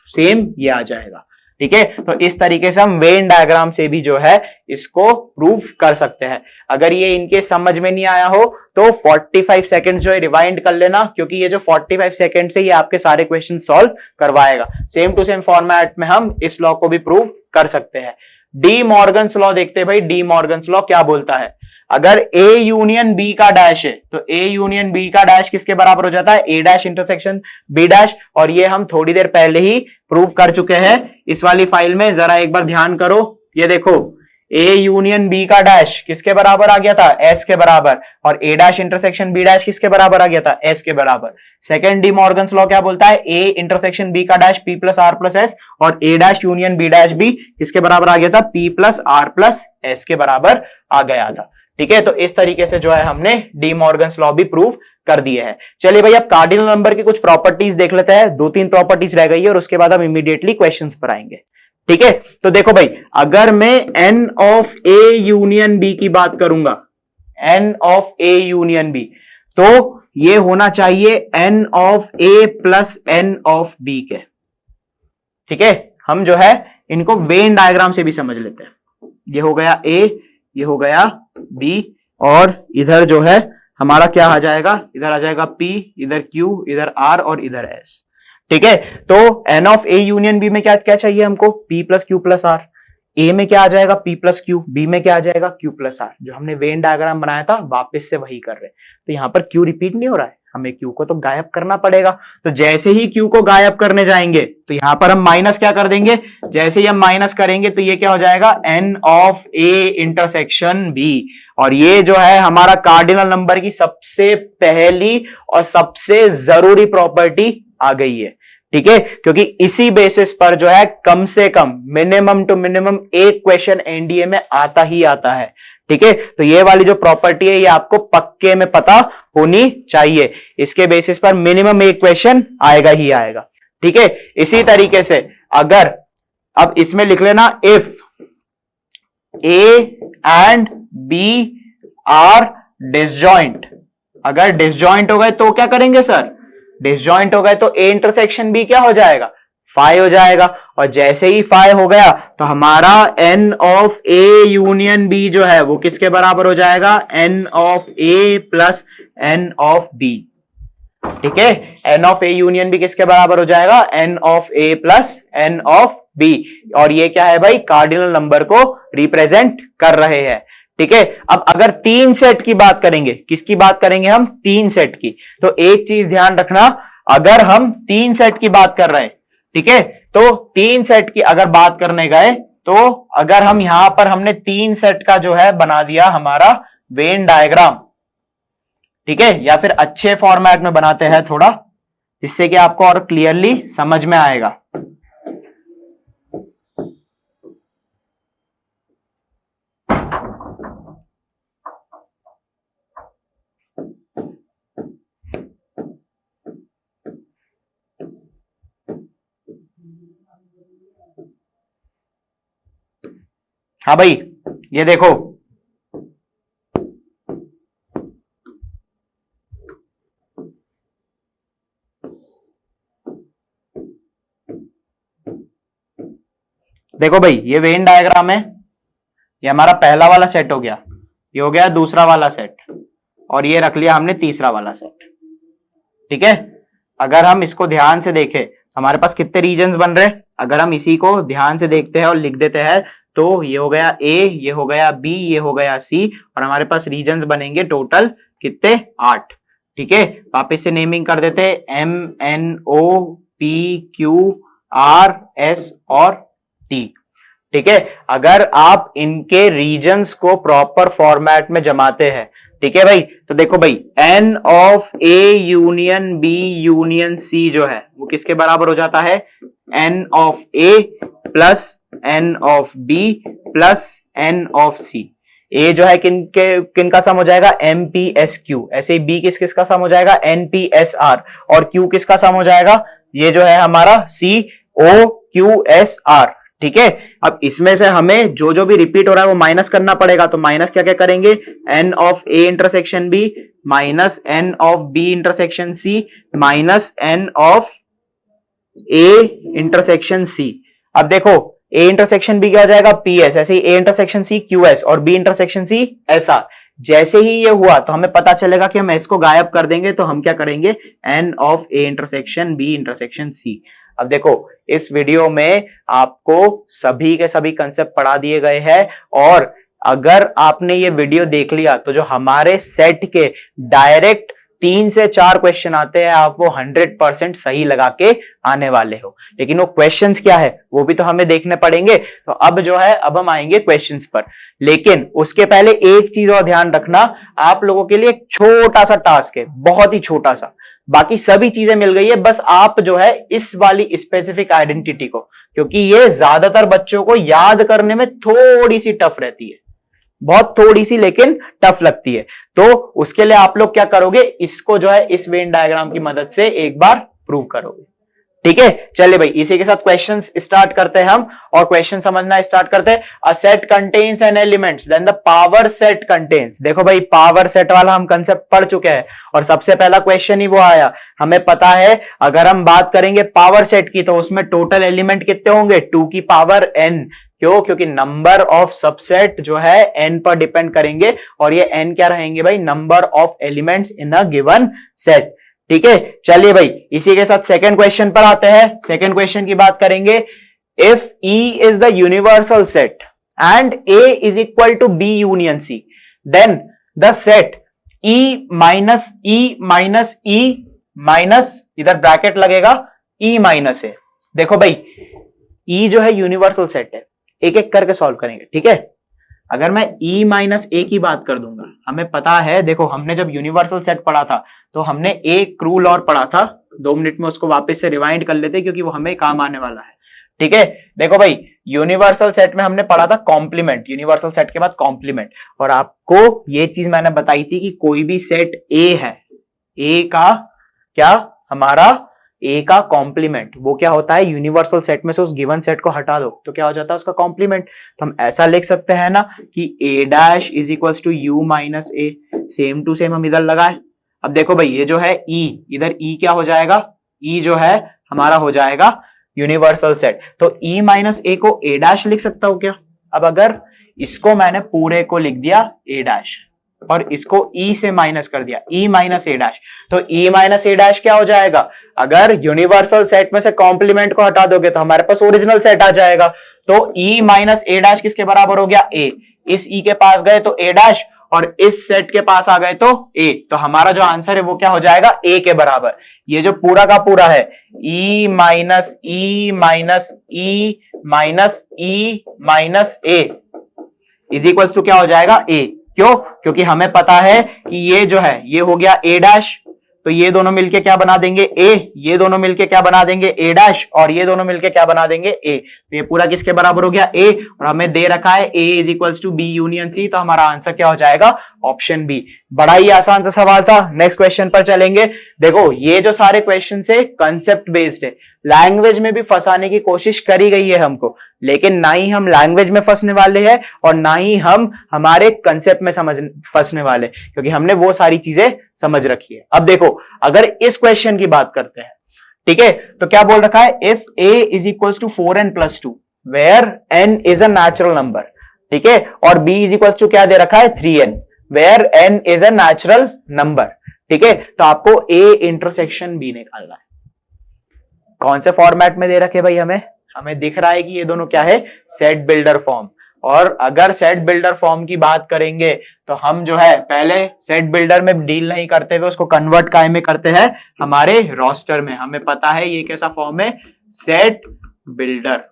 सेम ये आ जाएगा, ठीक है। तो इस तरीके से हम वेन डायग्राम से भी जो है इसको प्रूव कर सकते हैं। अगर ये इनके समझ में नहीं आया हो तो 45 सेकंड जो है रिवाइंड कर लेना, क्योंकि ये जो 45 सेकंड से ये आपके सारे क्वेश्चन सॉल्व करवाएगा। सेम टू सेम फॉर्मेट में हम इस लॉ को भी प्रूव कर सकते हैं। डी मॉर्गन्स लॉ देखते हैं भाई, डी मॉर्गन्स लॉ क्या बोलता है, अगर ए यूनियन बी का डैश है तो ए यूनियन बी का डैश किसके बराबर हो जाता है, ए डैश इंटरसेक्शन बी डैश। और ये हम थोड़ी देर पहले ही प्रूव कर चुके हैं इस वाली फाइल में, जरा एक बार ध्यान करो। ये देखो, ए यूनियन बी का डैश किसके बराबर आ गया था, एस के बराबर, और A dash intersection B dash किसके बराबर आ गया था, एस के बराबर। सेकंड डी मॉर्गन्स लॉ क्या बोलता है, ए इंटरसेक्शन बी का dash P plus R plus S, और A dash union B dash भी किसके बराबर आ गया था, P plus R plus S के बराबर आ गया था, ठीक है। तो इस तरीके से जो है हमने डी मॉर्गन्स लॉ भी प्रूव कर दिए हैं। चलिए भाई, अब कार्डिनल नंबर की कुछ प्रॉपर्टीज देख लेते हैं, 2-3 प्रॉपर्टीज रह गई है और उसके बाद हम इमीडिएटली क्वेश्चंस पर आएंगे, ठीक है। तो देखो भाई, अगर मैं N of A union B की बात करूंगा, N of A union B, तो ये होना चाहिए N of A plus N of B के, ठीक है। हम जो है इनको वेन डायग्राम से भी समझ लेते हैं। ये हो गया ए, ये हो गया बी, और इधर जो है हमारा क्या आ जाएगा, इधर आ जाएगा P, इधर Q, इधर R और इधर S, ठीक है। तो N of A union B में क्या क्या चाहिए हमको, P plus Q plus R। A में क्या आ जाएगा, P प्लस Q, B में क्या आ जाएगा, Q प्लस R। जो हमने वेन डायग्राम बनाया था वापस से वही कर रहे हैं। तो यहां पर Q रिपीट नहीं हो रहा है, हमें Q को तो गायब करना पड़ेगा। तो जैसे ही Q को गायब करने जाएंगे तो यहां पर हम माइनस क्या कर देंगे, जैसे ही हम माइनस करेंगे तो ये क्या हो जाएगा, N of A intersection B। और ये जो है हमारा कार्डिनल नंबर की सबसे पहली और सबसे जरूरी प्रॉपर्टी आ गई है, ठीक है। क्योंकि इसी बेसिस पर जो है कम से कम मिनिमम टू मिनिमम एक क्वेश्चन एनडीए में आता ही आता है, ठीक है। तो ये वाली जो प्रॉपर्टी है ये आपको पक्के में पता होनी चाहिए, इसके बेसिस पर मिनिमम एक क्वेश्चन आएगा ही आएगा, ठीक है। इसी तरीके से अगर अब इसमें लिख लेना, if A and B are disjoint, अगर डिसजॉइंट हो गए तो क्या करेंगे सर, डिसजॉइंट हो गए तो ए इंटरसेक्शन बी क्या हो जाएगा, फाई हो जाएगा। और जैसे ही फाई हो गया तो हमारा N of A union B जो है वो किसके बराबर हो जाएगा, N of A plus N of B, ठीक है। N of A union B किसके बराबर हो जाएगा, N of A plus N of B. और ये क्या है भाई, कार्डिनल नंबर को रिप्रेजेंट कर रहे हैं, ठीक है। अब अगर 3 सेट की बात करेंगे, किसकी बात करेंगे हम, 3 सेट की, तो एक चीज ध्यान रखना, अगर हम 3 सेट की बात कर रहे हैं, ठीक है, तो 3 सेट की अगर बात करने गए तो अगर हम यहां पर हमने 3 सेट का जो है बना दिया हमारा वेन डायग्राम, ठीक है, या फिर अच्छे फॉर्मेट में बनाते हैं थोड़ा, जिससे कि आपको और क्लियरली समझ में आएगा। हाँ भाई, ये देखो, देखो भाई, ये वेन डायग्राम है, ये हमारा पहला वाला सेट हो गया, ये हो गया दूसरा वाला सेट, और ये रख लिया हमने तीसरा वाला सेट। ठीक है, अगर हम इसको ध्यान से देखें, हमारे पास कितने रीजन्स बन रहे हैं, अगर हम इसी को ध्यान से देखते हैं और लिख देते हैं, तो ये हो गया ए, ये हो गया बी, ये हो गया सी, और हमारे पास रीजन्स बनेंगे टोटल कितने, 8। ठीक है, वापिस से नेमिंग कर देते हैं, M N O P Q R S और टी। ठीक है, अगर आप इनके रीजन्स को प्रॉपर फॉर्मेट में जमाते हैं, ठीक है भाई, तो देखो भाई, N of A union B union C जो है वो किसके बराबर हो जाता है, N of A plus N of B plus N of C. A जो है किनका सम हो जाएगा, एम पी एस क्यू, ऐसे ही बी किसका सम हो जाएगा, एन पी एस आर, और क्यू किसका सम हो जाएगा, ये जो है हमारा सी ओ क्यू एस आर। ठीक है, अब इसमें से हमें जो जो भी रिपीट हो रहा है वो माइनस करना पड़ेगा, तो माइनस क्या क्या करेंगे, N of A intersection B minus N of B intersection C minus N of A intersection C. अब देखो, ए इंटरसेक्शन बी क्या हो जाएगा, पी एस, ऐसे ही A intersection C Q S और B intersection C S R. जैसे ही ये हुआ तो हमें पता चलेगा कि हम एस को गायब कर देंगे, तो हम क्या करेंगे, N of A intersection B intersection C. अब देखो, इस वीडियो में आपको सभी के सभी कंसेप्ट पढ़ा दिए गए हैं, और अगर आपने ये वीडियो देख लिया तो जो हमारे सेट के डायरेक्ट 3 से 4 क्वेश्चन आते हैं, आप वो 100% सही लगा के आने वाले हो। लेकिन वो क्वेश्चंस क्या है वो भी तो हमें देखने पड़ेंगे। तो अब जो है, अब हम आएंगे क्वेश्चंस पर, लेकिन उसके पहले एक चीज और ध्यान रखना, आप लोगों के लिए एक छोटा सा टास्क है, बहुत ही छोटा सा, बाकी सभी चीजें मिल गई है, बस आप जो है इस वाली स्पेसिफिक आइडेंटिटी को, क्योंकि ये ज्यादातर बच्चों को याद करने में थोड़ी सी टफ रहती है, बहुत थोड़ी सी लेकिन टफ लगती है। तो उसके लिए आप लोग क्या करोगे, इसको जो है इस वेन डायग्राम की मदद से एक बार प्रूव करोगे। ठीक है, चलिए भाई, इसी के साथ क्वेश्चंस स्टार्ट करते हैं हम, और क्वेश्चन समझना स्टार्ट करते हैं। A set contains N elements then the power set contains. देखो भाई, पावर सेट वाला हम कंसेप्ट पढ़ चुके हैं, और सबसे पहला क्वेश्चन ही वो आया। हमें पता है, अगर हम बात करेंगे पावर सेट की, तो उसमें टोटल एलिमेंट कितने होंगे, 2 की पावर n। क्यों, क्योंकि नंबर ऑफ सबसेट जो है n पर डिपेंड करेंगे, और ये n क्या रहेंगे भाई, number of elements in a given set. ठीक है, चलिए भाई, इसी के साथ सेकंड क्वेश्चन पर आते हैं। सेकंड क्वेश्चन की बात करेंगे। If E is the universal set and A is equal to B union C, then the set E minus E minus E minus, इधर ब्रैकेट लगेगा, E माइनस A। देखो भाई, E जो है यूनिवर्सल सेट है, एक एक करके सॉल्व करेंगे। ठीक है, अगर मैं E माइनस ए की बात कर दूंगा, हमें पता है, देखो हमने जब यूनिवर्सल सेट पढ़ा था तो हमने एक रूल और पढ़ा था, 2 मिनट में उसको वापस से रिवाइंड कर लेते क्योंकि वो हमें काम आने वाला है। ठीक है, देखो भाई, यूनिवर्सल सेट में हमने पढ़ा था कॉम्प्लीमेंट, यूनिवर्सल सेट के बाद कॉम्प्लीमेंट, और आपको ये चीज मैंने बताई थी कि कोई भी सेट ए है, ए का क्या, हमारा ए का कॉम्प्लीमेंट वो क्या होता है, यूनिवर्सल सेट में से उस गिवन सेट को हटा दो तो क्या हो जाता है उसका कॉम्प्लीमेंट। तो हम ऐसा लिख सकते हैं ना कि A dash is equals to U minus A, same to same हम इधर लगाए। अब देखो भाई, ये जो है ई, इधर ई क्या हो जाएगा, ई जो है हमारा हो जाएगा यूनिवर्सल सेट, तो ई माइनस ए को ए डैश लिख सकता हूं क्या। अब अगर इसको मैंने पूरे को लिख दिया ए डैश, और इसको E से माइनस कर दिया, E माइनस ए डैश, तो E माइनस ए डैश क्या हो जाएगा, अगर यूनिवर्सल सेट में से कॉम्प्लीमेंट को हटा दोगे तो हमारे पास ओरिजिनल सेट आ जाएगा। तो E माइनस ए डैश किसके बराबर हो गया, A। इस E के पास गए तो A डैश, और इस सेट के पास आ गए तो A, तो हमारा जो आंसर है वो क्या हो जाएगा, A के बराबर। ये जो पूरा का पूरा है, E minus E minus E minus E minus A is equals to क्या हो जाएगा, A। क्यों, क्योंकि हमें पता है कि ये जो है ये हो गया A डैश, तो ये दोनों मिलके क्या बना देंगे A, ये दोनों मिलके क्या बना देंगे A डैश, और ये दोनों मिलके क्या बना देंगे A। तो ये पूरा किसके बराबर हो गया, A, और हमें दे रखा है A is equals to B union C, तो हमारा आंसर क्या हो जाएगा, ऑप्शन बी। बड़ा ही आसान सा सवाल था। नेक्स्ट क्वेश्चन पर चलेंगे। देखो ये जो सारे क्वेश्चन है कंसेप्ट बेस्ड है, लैंग्वेज में भी फंसाने की कोशिश करी गई है हमको, लेकिन ना ही हम लैंग्वेज में फंसने वाले हैं और ना ही हम हमारे कंसेप्ट में फंसने वाले, क्योंकि हमने वो सारी चीजें समझ रखी है। अब देखो अगर इस क्वेश्चन की बात करते हैं, ठीक है, तो क्या बोल रखा है, if a is equal to 4n+2 where n is a natural number, ठीक है, और b इज इक्वल टू क्या दे रखा है 3n where n is a natural number, ठीक है, तो आपको a इंटरसेक्शन b निकालना है। कौन से फॉर्मेट में दे रखे भाई, हमें दिख रहा है कि ये दोनों क्या है, सेट बिल्डर फॉर्म। और अगर सेट बिल्डर फॉर्म की बात करेंगे तो हम जो है पहले सेट बिल्डर में डील नहीं करते हुए उसको कन्वर्ट काय में करते हैं, हमारे रोस्टर में। हमें पता है ये कैसा फॉर्म है, सेट बिल्डर,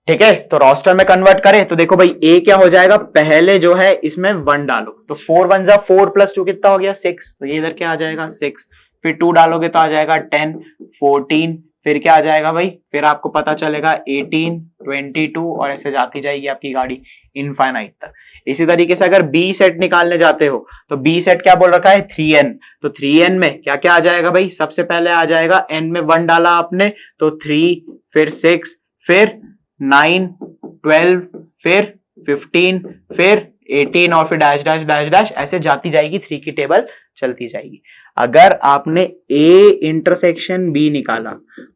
ठीक है। तो रोस्टर में कन्वर्ट करें तो देखो भाई ए क्या हो जाएगा, पहले जो है इसमें 1 डालो तो 4 1 जा 4 + 2 कितना हो गया 6, तो ये इधर क्या आ जाएगा 6, फिर 2 डालोगे तो आ जाएगा 10 14, फिर क्या आ जाएगा भाई, फिर आपको पता चलेगा 18 22 और ऐसे जाती जाएगी आपकी गाड़ी इनफाइनाइट तक। इसी तरीके से अगर बी सेट निकालने जाते हो तो बी सेट क्या बोल रखा है 3n, तो 3n में क्या क्या आ जाएगा भाई, सबसे पहले आ जाएगा n में 1 डाला आपने तो 3, फिर 6, फिर 9 12, फिर 15, फिर 18 और फिर डैश डैश डैश डैश ऐसे जाती जाएगी, 3 की टेबल चलती जाएगी। अगर आपने A इंटरसेक्शन B निकाला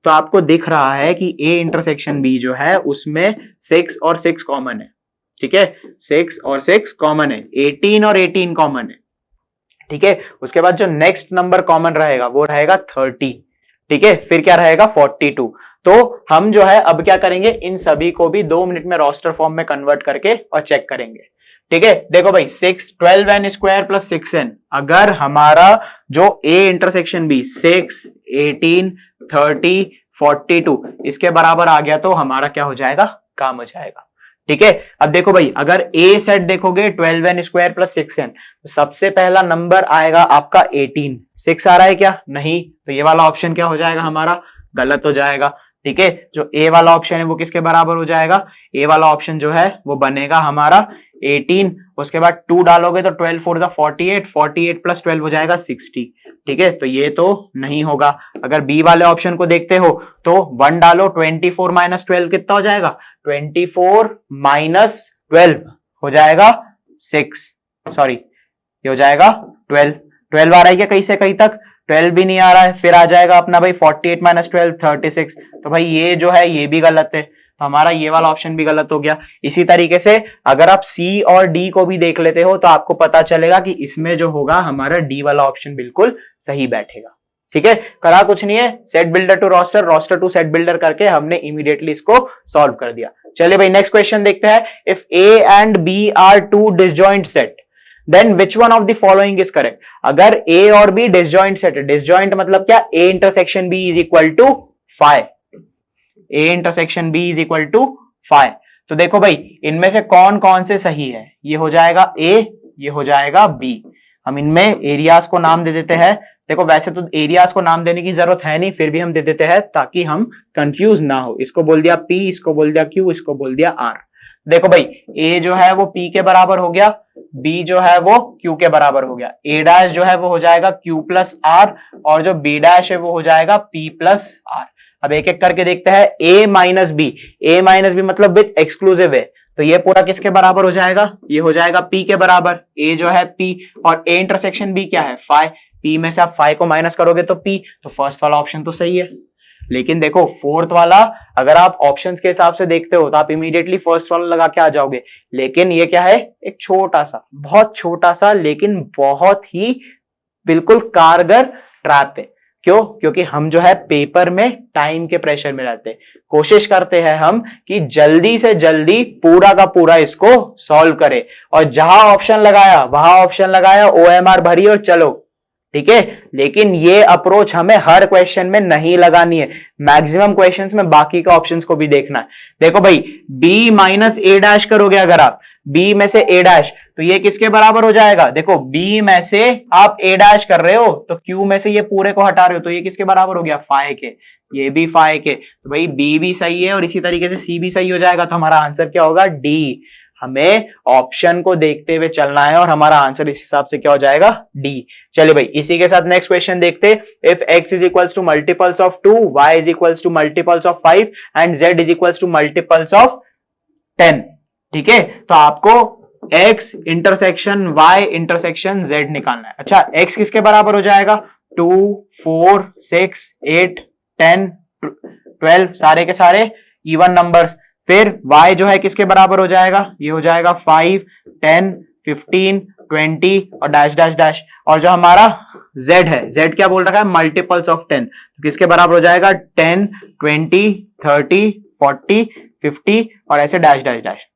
तो आपको दिख रहा है कि A इंटरसेक्शन B जो है उसमें 6 और 6 कॉमन है, ठीक है, 6 और 6 कॉमन है, 18 और 18 कॉमन है, ठीक है। उसके बाद जो नेक्स्ट नंबर कॉमन रहेगा वो रहेगा 30, ठीक है, फिर क्या रहेगा 42। तो हम जो है अब क्या करेंगे, इन सभी को भी 2 मिनट में रोस्टर फॉर्म में कन्वर्ट करके और चेक करेंगे, ठीक है। देखो भाई 12n² + 6n, अगर हमारा जो A इंटरसेक्शन B 6 18 30 42 इसके बराबर आ गया तो हमारा क्या हो जाएगा, काम हो जाएगा, ठीक है। अब देखो भाई अगर A सेट देखोगे 12n² + 6n, तो सबसे पहला नंबर आएगा आपका 18, 6 आ रहा है क्या, नहीं, तो ये वाला ऑप्शन क्या हो जाएगा हमारा, गलत हो जाएगा, ठीक है। जो A वाला ऑप्शन है वो किसके बराबर हो जाएगा, A वाला ऑप्शन जो है वो बनेगा हमारा 18, उसके बाद 2 डालोगे तो 12 4 जा 48, 48 + 12 हो जाएगा 60, ठीक है, तो ये तो नहीं होगा। अगर बी वाले ऑप्शन को देखते हो तो 1 डालो 24 - 12 कितना हो जाएगा, 24 - 12 हो जाएगा 6, सॉरी ये हो जाएगा 12 12 आ रहा है क्या कहीं से कहीं तक, 12 भी नहीं आ रहा है, फिर आ जाएगा अपना भाई 48 - 12 36, तो भाई ये जो है ये भी गलत है, तो हमारा ये वाला ऑप्शन भी गलत हो गया। इसी तरीके से अगर आप सी और डी को भी देख लेते हो तो आपको पता चलेगा कि इसमें जो होगा हमारा डी वाला ऑप्शन बिल्कुल सही बैठेगा, ठीक है। करा कुछ नहीं है, set builder to roster, roster to set builder करके हमने इमीडिएटली इसको सॉल्व कर दिया। चलिए भाई नेक्स्ट क्वेश्चन देखते हैं। If A and B are 2 disjoint set then which one of the following is correct. अगर ए और बी डिसजॉइंट सेट है, डिसजॉइंट मतलब क्या, A intersection B is equal to 5, A intersection B is equal to 5, तो देखो भाई इनमें से कौन कौन से सही है, ये हो जाएगा A, ये हो जाएगा B। हम इनमें एरियाज को नाम दे देते हैं। देखो वैसे तो एरियाज को नाम देने की जरूरत है नहीं, फिर भी हम दे देते हैं ताकि हम कंफ्यूज ना हो। इसको बोल दिया P, इसको बोल दिया Q, इसको बोल दिया R। देखो भाई A जो है वो P के बराबर हो गया, B जो है वो Q के बराबर हो गया, A' जो है वो हो जाएगा Q + R और जो B' है वो हो जाएगा P + R। अब एक एक करके देखते हैं। A - B, A - B मतलब विद एक्सक्लूसिव है, तो ये पूरा किसके बराबर हो जाएगा, ये हो जाएगा P के बराबर। A जो है P और A इंटरसेक्शन B क्या है 5, P में से आप 5 को माइनस करोगे तो P, तो फर्स्ट वाला ऑप्शन तो सही है। लेकिन देखो फोर्थ वाला अगर आप ऑप्शंस के हिसाब से देखते हो तो आप इमीडिएटली फर्स्ट वाला लगा के आ जाओगे, लेकिन ये क्या है, एक छोटा सा, बहुत छोटा सा लेकिन बहुत ही बिल्कुल कारगर ट्रैप है। क्यों, क्योंकि हम जो है पेपर में टाइम के प्रेशर में रहते हैं, कोशिश करते हैं हम कि जल्दी से जल्दी पूरा का पूरा इसको सॉल्व करें, और जहां ऑप्शन लगाया वहां ऑप्शन लगाया, OMR भरी और चलो, ठीक है। लेकिन ये अप्रोच हमें हर क्वेश्चन में नहीं लगानी है, मैक्सिमम क्वेश्चंस में बाकी के ऑप्शंस को भी देखना है। देखो भाई B - A' करोगे अगर आप, B में से A' तो ये किसके बराबर हो जाएगा, देखो B में से आप A' कर रहे हो तो Q में से ये पूरे को हटा रहे हो तो ये किसके बराबर हो गया 5 के, ये भी 5 के, तो भाई B भी सही है और इसी तरीके से C भी सही हो जाएगा, तो हमारा आंसर क्या होगा D। हमें ऑप्शन को देखते हुए चलना है और हमारा आंसर इस हिसाब से क्या हो जाएगा, डी। चलिए भाई इसी के साथ नेक्स्ट क्वेश्चन देखते। If x is equals to multiples of 2, y is equals to multiples of 5 and z is equals to multiples of 10, ठीक है, तो आपको x intersection y intersection z निकालना है। अच्छा x किसके बराबर हो जाएगा, 2, 4, 6, 8, 10, 12 सारे के सारे इवन नंबर्स। फिर y जो है किसके बराबर हो जाएगा, ये हो जाएगा 5, 10, 15, 20 और डैश डैश डैश। और जो हमारा z है, z क्या बोल रखा है, मल्टीपल्स ऑफ 10, तो किसके बराबर हो जाएगा, 10, 20, 30, 40, 50 और ऐसे डैश डैश डैश।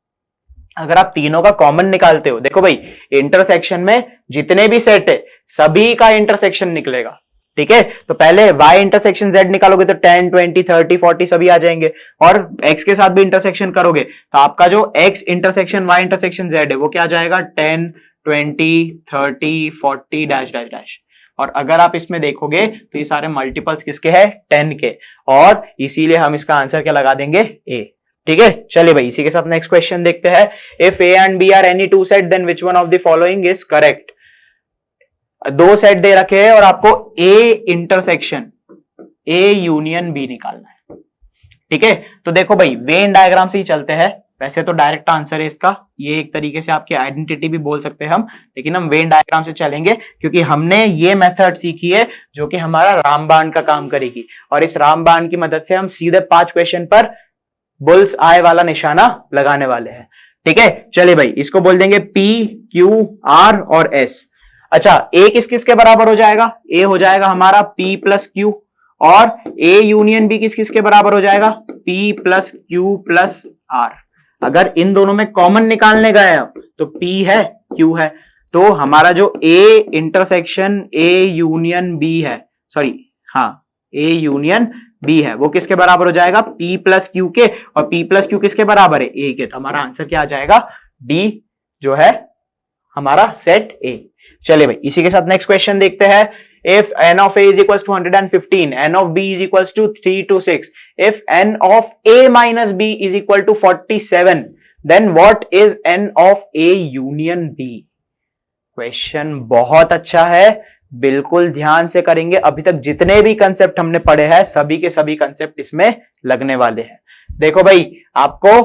अगर आप तीनों का कॉमन निकालते हो, देखो भाई इंटरसेक्शन में जितने भी सेट है सभी का इंटरसेक्शन निकलेगा, ठीक है, तो पहले y इंटरसेक्शन z निकालोगे तो 10, 20, 30, 40 सभी आ जाएंगे, और x के साथ भी इंटरसेक्शन करोगे तो आपका जो x intersection y intersection z है वो क्या आ जाएगा, 10, 20, 30, 40 डैश डैश डैश। और अगर आप इसमें देखोगे तो ये सारे मल्टीपल्स किसके हैं, 10 के, और इसीलिए हम इसका आंसर क्या लगा देंगे, a, ठीक है। चलिए भाई इसी के साथ नेक्स्ट क्वेश्चन देखते हैं। If a and b are any two set then which one of the following is correct. दो सेट दे रखे हैं और आपको a intersection a union b निकालना है, ठीक है। तो देखो भाई वेन डायग्राम से ही चलते हैं, वैसे तो डायरेक्ट आंसर है इसका, ये एक तरीके से आपकी आइडेंटिटी भी बोल सकते हैं हम, लेकिन हम वेन डायग्राम से चलेंगे क्योंकि हमने ये मेथड सीखी है जो कि हमारा रामबाण का काम करेगी, और इस रामबाण की मदद से हम सीधे 5 क्वेश्चन पर बुल्स आय वाला निशाना लगाने वाले हैं, ठीक है। चलिए भाई इसको बोल देंगे P, Q, R और S। अच्छा A किस किस के बराबर हो जाएगा, A हो जाएगा हमारा P प्लस Q, और A यूनियन B किस किस के बराबर हो जाएगा, P plus Q plus R। अगर इन दोनों में कॉमन निकालने गए आप तो P है, Q है, तो हमारा जो A intersection A union B है, सॉरी हाँ A यूनियन B है, वो किसके बराबर हो जाएगा, P प्लस Q के, और P प्लस Q किसके बराबर है, A के, तो हमारा आंसर क्या आ जाएगा, D जो है हमारा सेट A। चलिए भाई इसी के साथ नेक्स्ट क्वेश्चन देखते हैं। If n of a is equals to 115, n of b is equals to 3 to 6, if n of a minus b is equal to 47, then what is n of a union b? Question बहुत अच्छा है, बिल्कुल ध्यान से करेंगे। अभी तक जितने भी कंसेप्ट हमने पढ़े हैं सभी के सभी कंसेप्ट इसमें लगने वाले हैं। देखो भाई आपको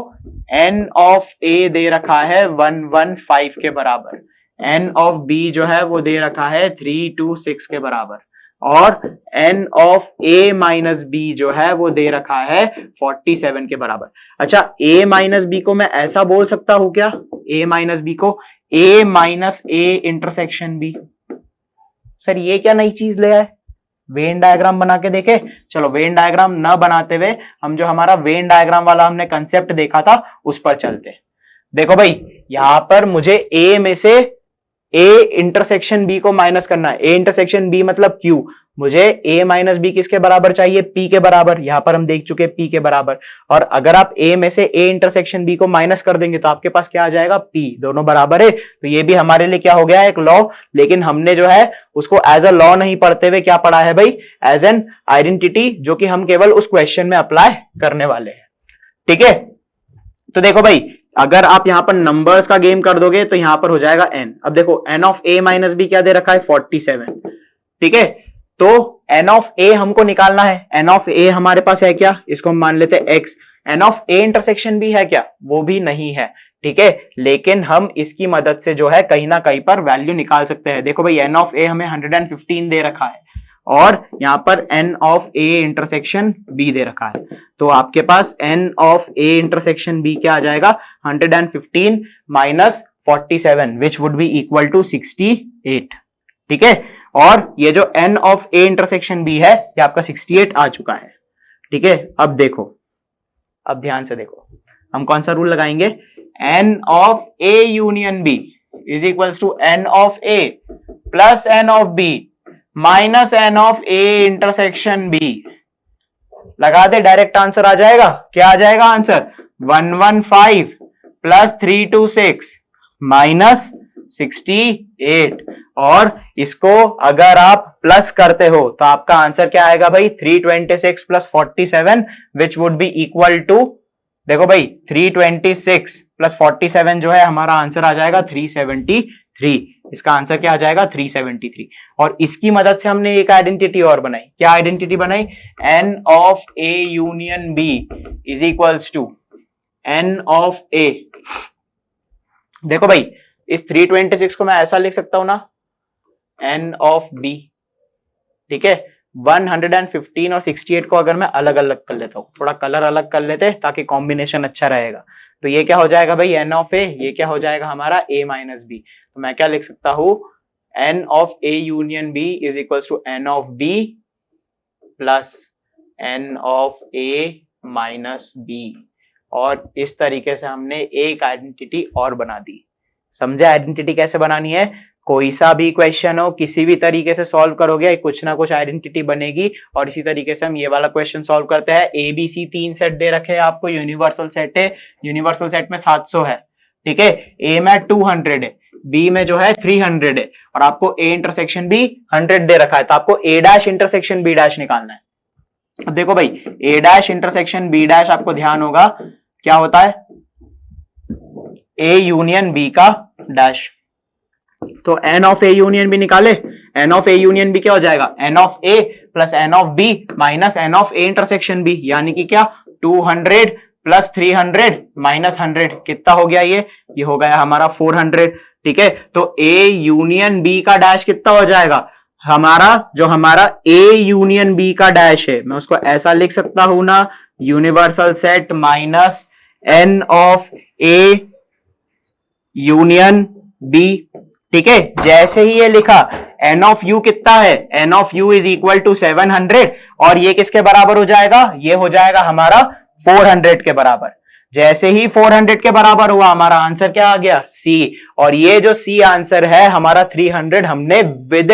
n of a दे रखा है 115 के बराबर, n of b जो है वो दे रखा है 326 के बराबर, और n of a minus b जो है वो दे रखा है 47 के बराबर। अच्छा a minus b को मैं ऐसा बोल सकता हूं क्या, a minus b को a minus a intersection b। Sir ये क्या नई चीज ले आए, वेन डायग्राम बना के देखे। चलो वेन डायग्राम न बनाते हुए हम जो हमारा वेन डायग्राम वाला हमने कंसेप्ट देखा था उस पर चलते। देखो भाई यहां पर मुझे a में से a इंटरसेक्शन b को माइनस करना है, a इंटरसेक्शन b मतलब q, मुझे a माइनस b किसके बराबर चाहिए, p के बराबर, यहां पर हम देख चुके p के बराबर। और अगर आप a में से a इंटरसेक्शन b को माइनस कर देंगे तो आपके पास क्या आ जाएगा, p, दोनों बराबर है, तो ये भी हमारे लिए क्या हो गया, एक लॉ। लेकिन हमने जो है उसको एज अ लॉ नहीं पढ़ते हुए क्या पढ़ा है भाई, एज एन आइडेंटिटी, जो कि हम केवल उस क्वेश्चन में अप्लाई करने वाले हैं, ठीक है। तो देखो भाई अगर आप यहां पर नंबर्स का गेम कर दोगे तो यहां पर हो जाएगा n। अब देखो n of a minus B क्या दे रखा है, 47, ठीक है। तो n ऑफ a हमको निकालना है, n ऑफ a हमारे पास है क्या, इसको हम मान लेते हैं x। n of a intersection b है क्या, वो भी नहीं है, ठीक है, लेकिन हम इसकी मदद से जो है कहीं ना कहीं पर वैल्यू निकाल सकते हैं। देखो भाई n ऑफ a हमें 115 दे रखा है, और यहां पर n of a intersection b दे रखा है, तो आपके पास n of a intersection b क्या आ जाएगा, 115 minus 47 which would be equal to 68, ठीक है। और ये जो n of a intersection b है ये आपका 68 आ चुका है, ठीक है। अब देखो, अब ध्यान से देखो, हम कौन सा रूल लगाएंगे, n of a union b is equals to n of a plus n of b minus n of a intersection b। लगा दे, डायरेक्ट आंसर आ जाएगा। क्या आ जाएगा आंसर, 115 प्लस 326 माइनस 68, और इसको अगर आप प्लस करते हो तो आपका आंसर क्या आएगा भाई, 326 plus 47 which would be equal to देखो भाई 326 प्लस 47 जो है हमारा आंसर आ जाएगा 373। इसका आंसर क्या आ जाएगा 373। और इसकी मदद से हमने एक आइडेंटिटी और बनाई। क्या आइडेंटिटी बनाई? n of a union b is equals to n of a। देखो भाई इस 326 को मैं ऐसा लिख सकता हूं ना, n ऑफ b, ठीक है। 115 और 68 को अगर मैं अलग अलग कर लेता हूं, थोड़ा कलर अलग कर लेते हैं ताकि कॉम्बिनेशन अच्छा रहेगा, तो ये क्या हो जाएगा भाई n ऑफ a, ये क्या हो जाएगा हमारा a माइनस बी। तो मैं क्या लिख सकता हूं, n of a union b is equals to n of b plus n of a minus b। और इस तरीके से हमने एक आइडेंटिटी और बना दी। समझे आइडेंटिटी कैसे बनानी है? कोई सा भी क्वेश्चन हो, किसी भी तरीके से सॉल्व करोगे, कुछ ना कुछ आइडेंटिटी बनेगी। और इसी तरीके से हम ये वाला क्वेश्चन सॉल्व करते हैं। ए बी सी 3 सेट दे रखे हैं आपको, यूनिवर्सल सेट है, यूनिवर्सल सेट में 700 है, ठीक है। ए में 200 है, बी में जो है 300 है, और आपको ए इंटरसेक्शन भी 100 दे रखा है। तो आपको A dash intersection B dash निकालना है। अब देखो भाई A dash intersection B dash, आपको ध्यान होगा क्या होता है, ए यूनियन बी का डैश। तो N of A union B निकाले, N of A union B क्या हो जाएगा, N of A plus N of B minus N of A intersection B, यानी कि क्या 200 प्लस 300 माइनस 100, कितना हो गया ये हो गया हमारा 400, ठीक है। तो ए यूनियन बी का डैश कितना हो जाएगा हमारा, जो हमारा ए यूनियन बी का डैश है, मैं उसको ऐसा लिख सकता हूं ना, universal set minus N of A union B, ठीक है। जैसे ही ये लिखा, एन ऑफ यू कितना है, N of U is equal to 700, और ये किसके बराबर हो जाएगा, ये हो जाएगा हमारा 400 के बराबर। जैसे ही 400 के बराबर हुआ, हमारा आंसर क्या आ गया, सी। और ये जो सी आंसर है हमारा 300, हमने विद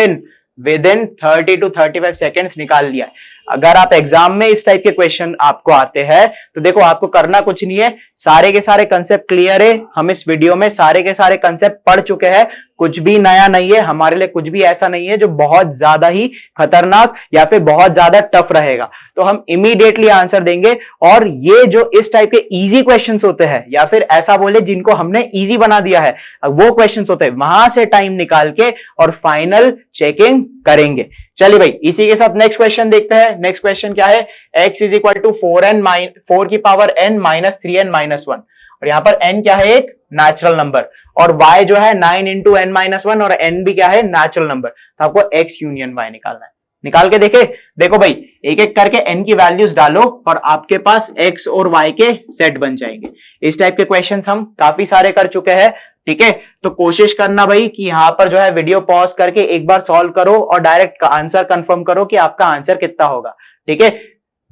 इन 30 to 35 सेकेंड्स निकाल लिया है। अगर आप एग्जाम में इस टाइप के क्वेश्चन आपको आते हैं तो देखो आपको करना कुछ नहीं है, सारे के सारे कंसेप्ट क्लियर है। हम इस वीडियो में सारे के सारे कंसेप्ट पढ़ चुके हैं, कुछ भी नया नहीं है हमारे लिए, कुछ भी ऐसा नहीं है जो बहुत ज्यादा ही खतरनाक या फिर बहुत ज्यादा टफ रहेगा। तो हम इमीडिएटली आंसर देंगे। और ये जो इस टाइप के इजी क्वेश्चंस होते हैं, या फिर ऐसा बोले जिनको हमने इजी बना दिया है, वो क्वेश्चंस होते हैं, वहां से टाइम निकाल के और फाइनल चेकिंग करेंगे। चलिए भाई इसी के साथ नेक्स्ट क्वेश्चन देखते हैं। नेक्स्ट क्वेश्चन क्या है, x इज इक्वल टू 4 की power n minus 3n minus 1, और यहां पर n क्या है, एक नेचुरल नंबर, और y जो है 9 इंटू n माइनस 1, और n भी क्या है, नेचुरल नंबर। तो आपको x यूनियन y निकालना है। निकाल के देखे, देखो भाई एक एक करके n की वैल्यूज डालो और आपके पास x और y के सेट बन जाएंगे। इस टाइप के क्वेश्चंस हम काफी सारे कर चुके हैं, ठीक है। तो कोशिश करना भाई कि यहां पर जो है वीडियो पॉज करके एक बार सॉल्व करो और डायरेक्ट आंसर कंफर्म करो कि आपका आंसर कितना होगा, ठीक है।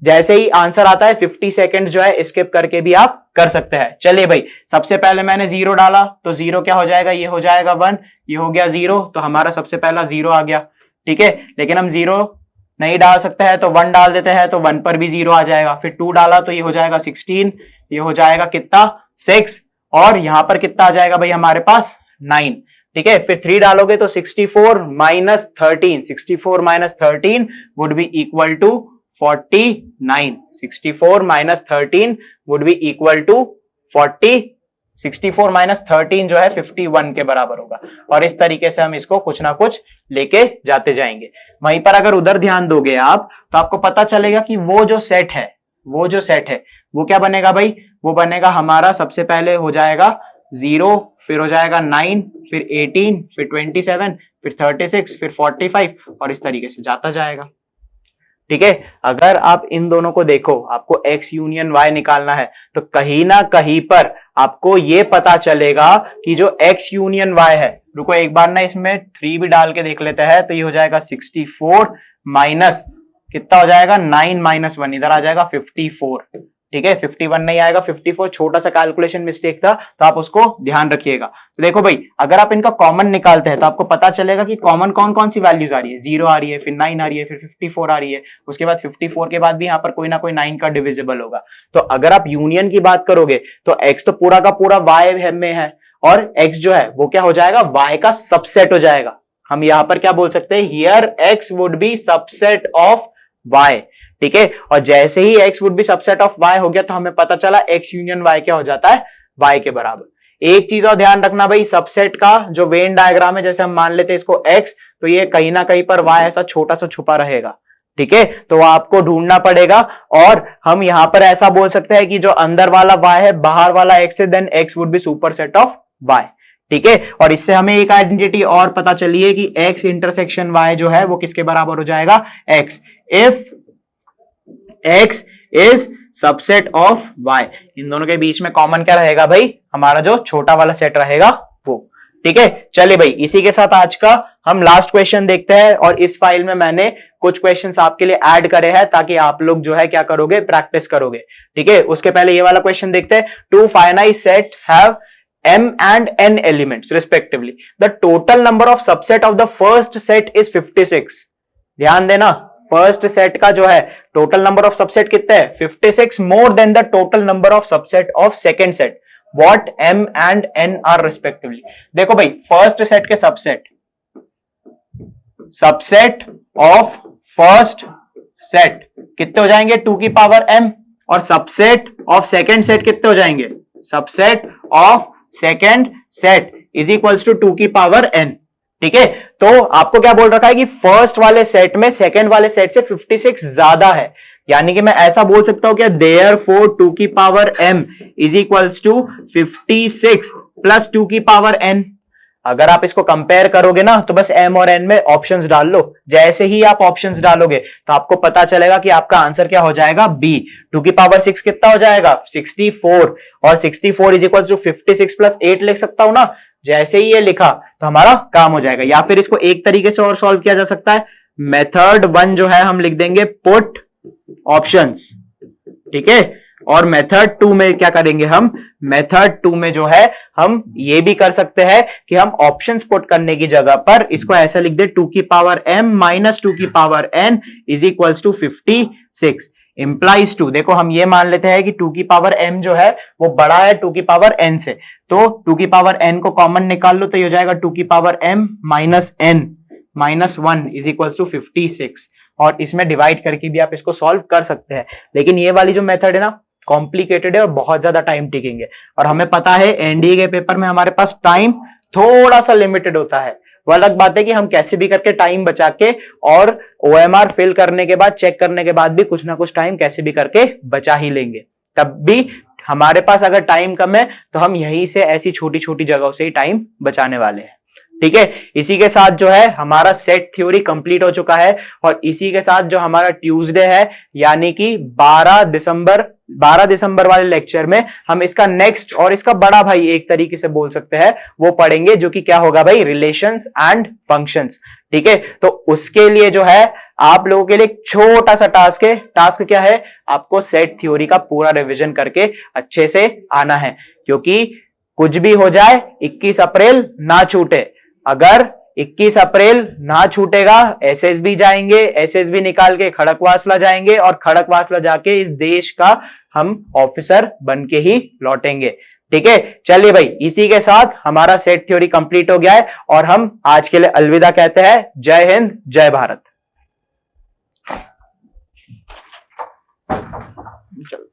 जैसे ही आंसर आता है 50 सेकंड जो है स्किप करके भी आप कर सकते हैं। चलिए भाई सबसे पहले मैंने 0 डाला, तो 0 क्या हो जाएगा, ये हो जाएगा 1, ये हो गया 0, तो हमारा सबसे पहला 0 आ गया, ठीक है। लेकिन हम 0 नहीं डाल सकते हैं तो 1 डाल देते हैं, तो 1 पर भी 0 आ जाएगा। फिर 2 डाला तो ये हो जाएगा 16, ये हो जाएगा कितना 6, और यहां पर कितना आ जाएगा भाई हमारे पास 9, ठीक है। फिर 3 डालोगे तो 64 minus 13, 64 minus 13 would be equal to 49, 64 minus 13 would be equal to 40, 64 minus 13 जो है 51 के बराबर होगा। और इस तरीके से हम इसको कुछ ना कुछ लेके जाते जाएंगे। वहीं पर अगर उधर ध्यान दोगे आप तो आपको पता चलेगा कि वो जो सेट है वो क्या बनेगा भाई, वो बनेगा हमारा, सबसे पहले हो जाएगा 0, फिर हो जाएगा 9, फिर 18, फिर 27, फिर 36, फिर 45, और इस तरीके से जाता जाएगा, ठीक है। अगर आप इन दोनों को देखो, आपको x यूनियन y निकालना है, तो कहीं ना कहीं पर आपको ये पता चलेगा कि जो x यूनियन y है, रुको एक बार ना इसमें 3 भी डाल के देख लेते हैं, तो ये हो जाएगा 64 माइनस कितना हो जाएगा 9 माइनस 1, इधर आ जाएगा 54, ठीक है। 51 नहीं आएगा, 54, छोटा सा कैलकुलेशन मिस्टेक था, तो आप उसको ध्यान रखिएगा। तो देखो भाई अगर आप इनका कॉमन निकालते हैं तो आपको पता चलेगा कि कॉमन कौन कौन सी वैल्यूज आ रही है, 0 आ रही है, फिर 9 आ रही है, फिर 54 आ रही है, उसके बाद 54 के बाद भी यहाँ पर कोई ना कोई 9 का डिविजिबल होगा। तो अगर आप यूनियन की बात करोगे तो x तो पूरा का पूरा y में है, और x जो है वो क्या हो जाएगा, y का सबसेट हो जाएगा। हम यहाँ पर क्या बोल सकते हैं, here x would B subset of y, ठीक है। और जैसे ही x would B subset of y हो गया तो हमें पता चला x यूनियन y क्या हो जाता है, y के बराबर। एक चीज और ध्यान रखना भाई, सबसेट का जो वेन डायग्राम है, जैसे हम मान लेते हैं इसको x, तो ये कहीं ना कहीं पर y ऐसा छोटा सा छुपा रहेगा, ठीक है। तो आपको ढूंढना पड़ेगा, और हम यहां पर ऐसा बोल सकते हैं कि जो अंदर वाला y है बाहर वाला x है, then x would be super set of y, ठीक है। और इससे हमें एक आइडेंटिटी और पता चली है कि x इंटरसेक्शन y जो है वो किसके बराबर हो जाएगा, x, if x is subset of y। इन दोनों के बीच में कॉमन क्या रहेगा भाई, हमारा जो छोटा वाला सेट रहेगा वो, ठीक है। चलिए भाई, इसी के साथ आज का हम लास्ट क्वेश्चन देखते हैं, और इस फाइल में मैंने कुछ क्वेश्चंस आपके लिए ऐड करे हैं ताकि आप लोग जो है क्या करोगे, प्रैक्टिस करोगे, ठीक है। उसके पहले ये वाला क्वेश्चन देखते हैं। Two finite set have m and n elements respectively, the total number of subset of the first set is 56। ध्यान देना, फर्स्ट सेट का जो है टोटल नंबर ऑफ सबसेट कितने हैं, 56 more than the total number of subset of second set, what m and n are respectively. देखो भाई, first set के सबसेट ऑफ फर्स्ट सेट कितने हो जाएंगे, 2 की पावर m, और सबसेट ऑफ सेकेंड सेट कितने हो जाएंगे, subset of second set is equals to 2 की पावर n, ठीक है। तो आपको क्या बोल रखा है कि फर्स्ट वाले सेट में सेकंड वाले सेट से 56 ज्यादा है, यानी कि मैं ऐसा बोल सकता हूं कि देयरफॉर 2 की power m is equals to 56 plus 2 की पावर n। अगर आप इसको कंपेयर करोगे ना तो बस m और n में ऑप्शंस डाल लो, जैसे ही आप ऑप्शंस डालोगे तो आपको पता चलेगा कि आपका आंसर क्या हो जाएगा, b। 2 की पावर 6 कितना हो जाएगा, 64, और 64 इज इक्वल टू 56 प्लस 8 लिख सकता हूं ना। जैसे ही ये लिखा तो हमारा काम हो जाएगा। या फिर इसको एक तरीके से और सॉल्व किया जा सकता है, मेथड 1 जो है हम लिख देंगे पुट ऑप्शंस, ठीक है। और मेथड 2 में क्या करेंगे, हम मेथड 2 में जो है हम ये भी कर सकते हैं कि हम ऑप्शंस पुट करने की जगह पर इसको ऐसा लिख दे, 2 की पावर m माइनस 2 की power n is equals to 56 implies two. देखो हम ये मान लेते हैं कि 2 की पावर m जो है वो बड़ा है 2 की पावर n से, तो 2 की पावर n को कॉमन निकाल लो तो ये हो जाएगा 2 की power m minus n minus 1 is equals to 56, और इसमें डिवाइड करके भी आप इसको सॉल्व कर सकते हैं। लेकिन ये वाली जो मेथड है ना, कॉम्प्लिकेटेड है और बहुत ज्यादा टाइम टेकिंग है, और हमें पता है एनडीए के पेपर में हमारे पास टाइम थोड़ा सा लिमिटेड होता है। वो अलग बात है कि हम कैसे भी करके टाइम बचा के और ओएमआर फिल करने के बाद, चेक करने के बाद भी कुछ ना कुछ टाइम कैसे भी करके बचा ही लेंगे। तब भी हमारे पास अगर टाइम कम है तो हम यहीं से ऐसी छोटी छोटी जगहों से ही टाइम बचाने वाले हैं, ठीक है। इसी के साथ जो है हमारा सेट थ्योरी कंप्लीट हो चुका है, और इसी के साथ जो हमारा ट्यूसडे है यानी कि 12 दिसंबर वाले लेक्चर में हम इसका नेक्स्ट और इसका बड़ा भाई एक तरीके से बोल सकते हैं वो पढ़ेंगे, जो कि क्या होगा भाई, रिलेशंस एंड फंक्शंस, ठीक है। तो उसके लिए जो है आप लोगों के लिए एक छोटा सा टास्क है। टास्क क्या है, आपको सेट थ्योरी का पूरा रिविजन करके अच्छे से आना है, क्योंकि कुछ भी हो जाए 21 अप्रैल ना छूटे। अगर 21 अप्रैल ना छूटेगा, एसएसबी जाएंगे, एसएसबी निकाल के खड़कवासला जाएंगे, और खड़कवासला जाके इस देश का हम ऑफिसर बन के ही लौटेंगे, ठीक है। चलिए भाई, इसी के साथ हमारा सेट थ्योरी कंप्लीट हो गया है, और हम आज के लिए अलविदा कहते हैं। जय हिंद, जय भारत। चलो।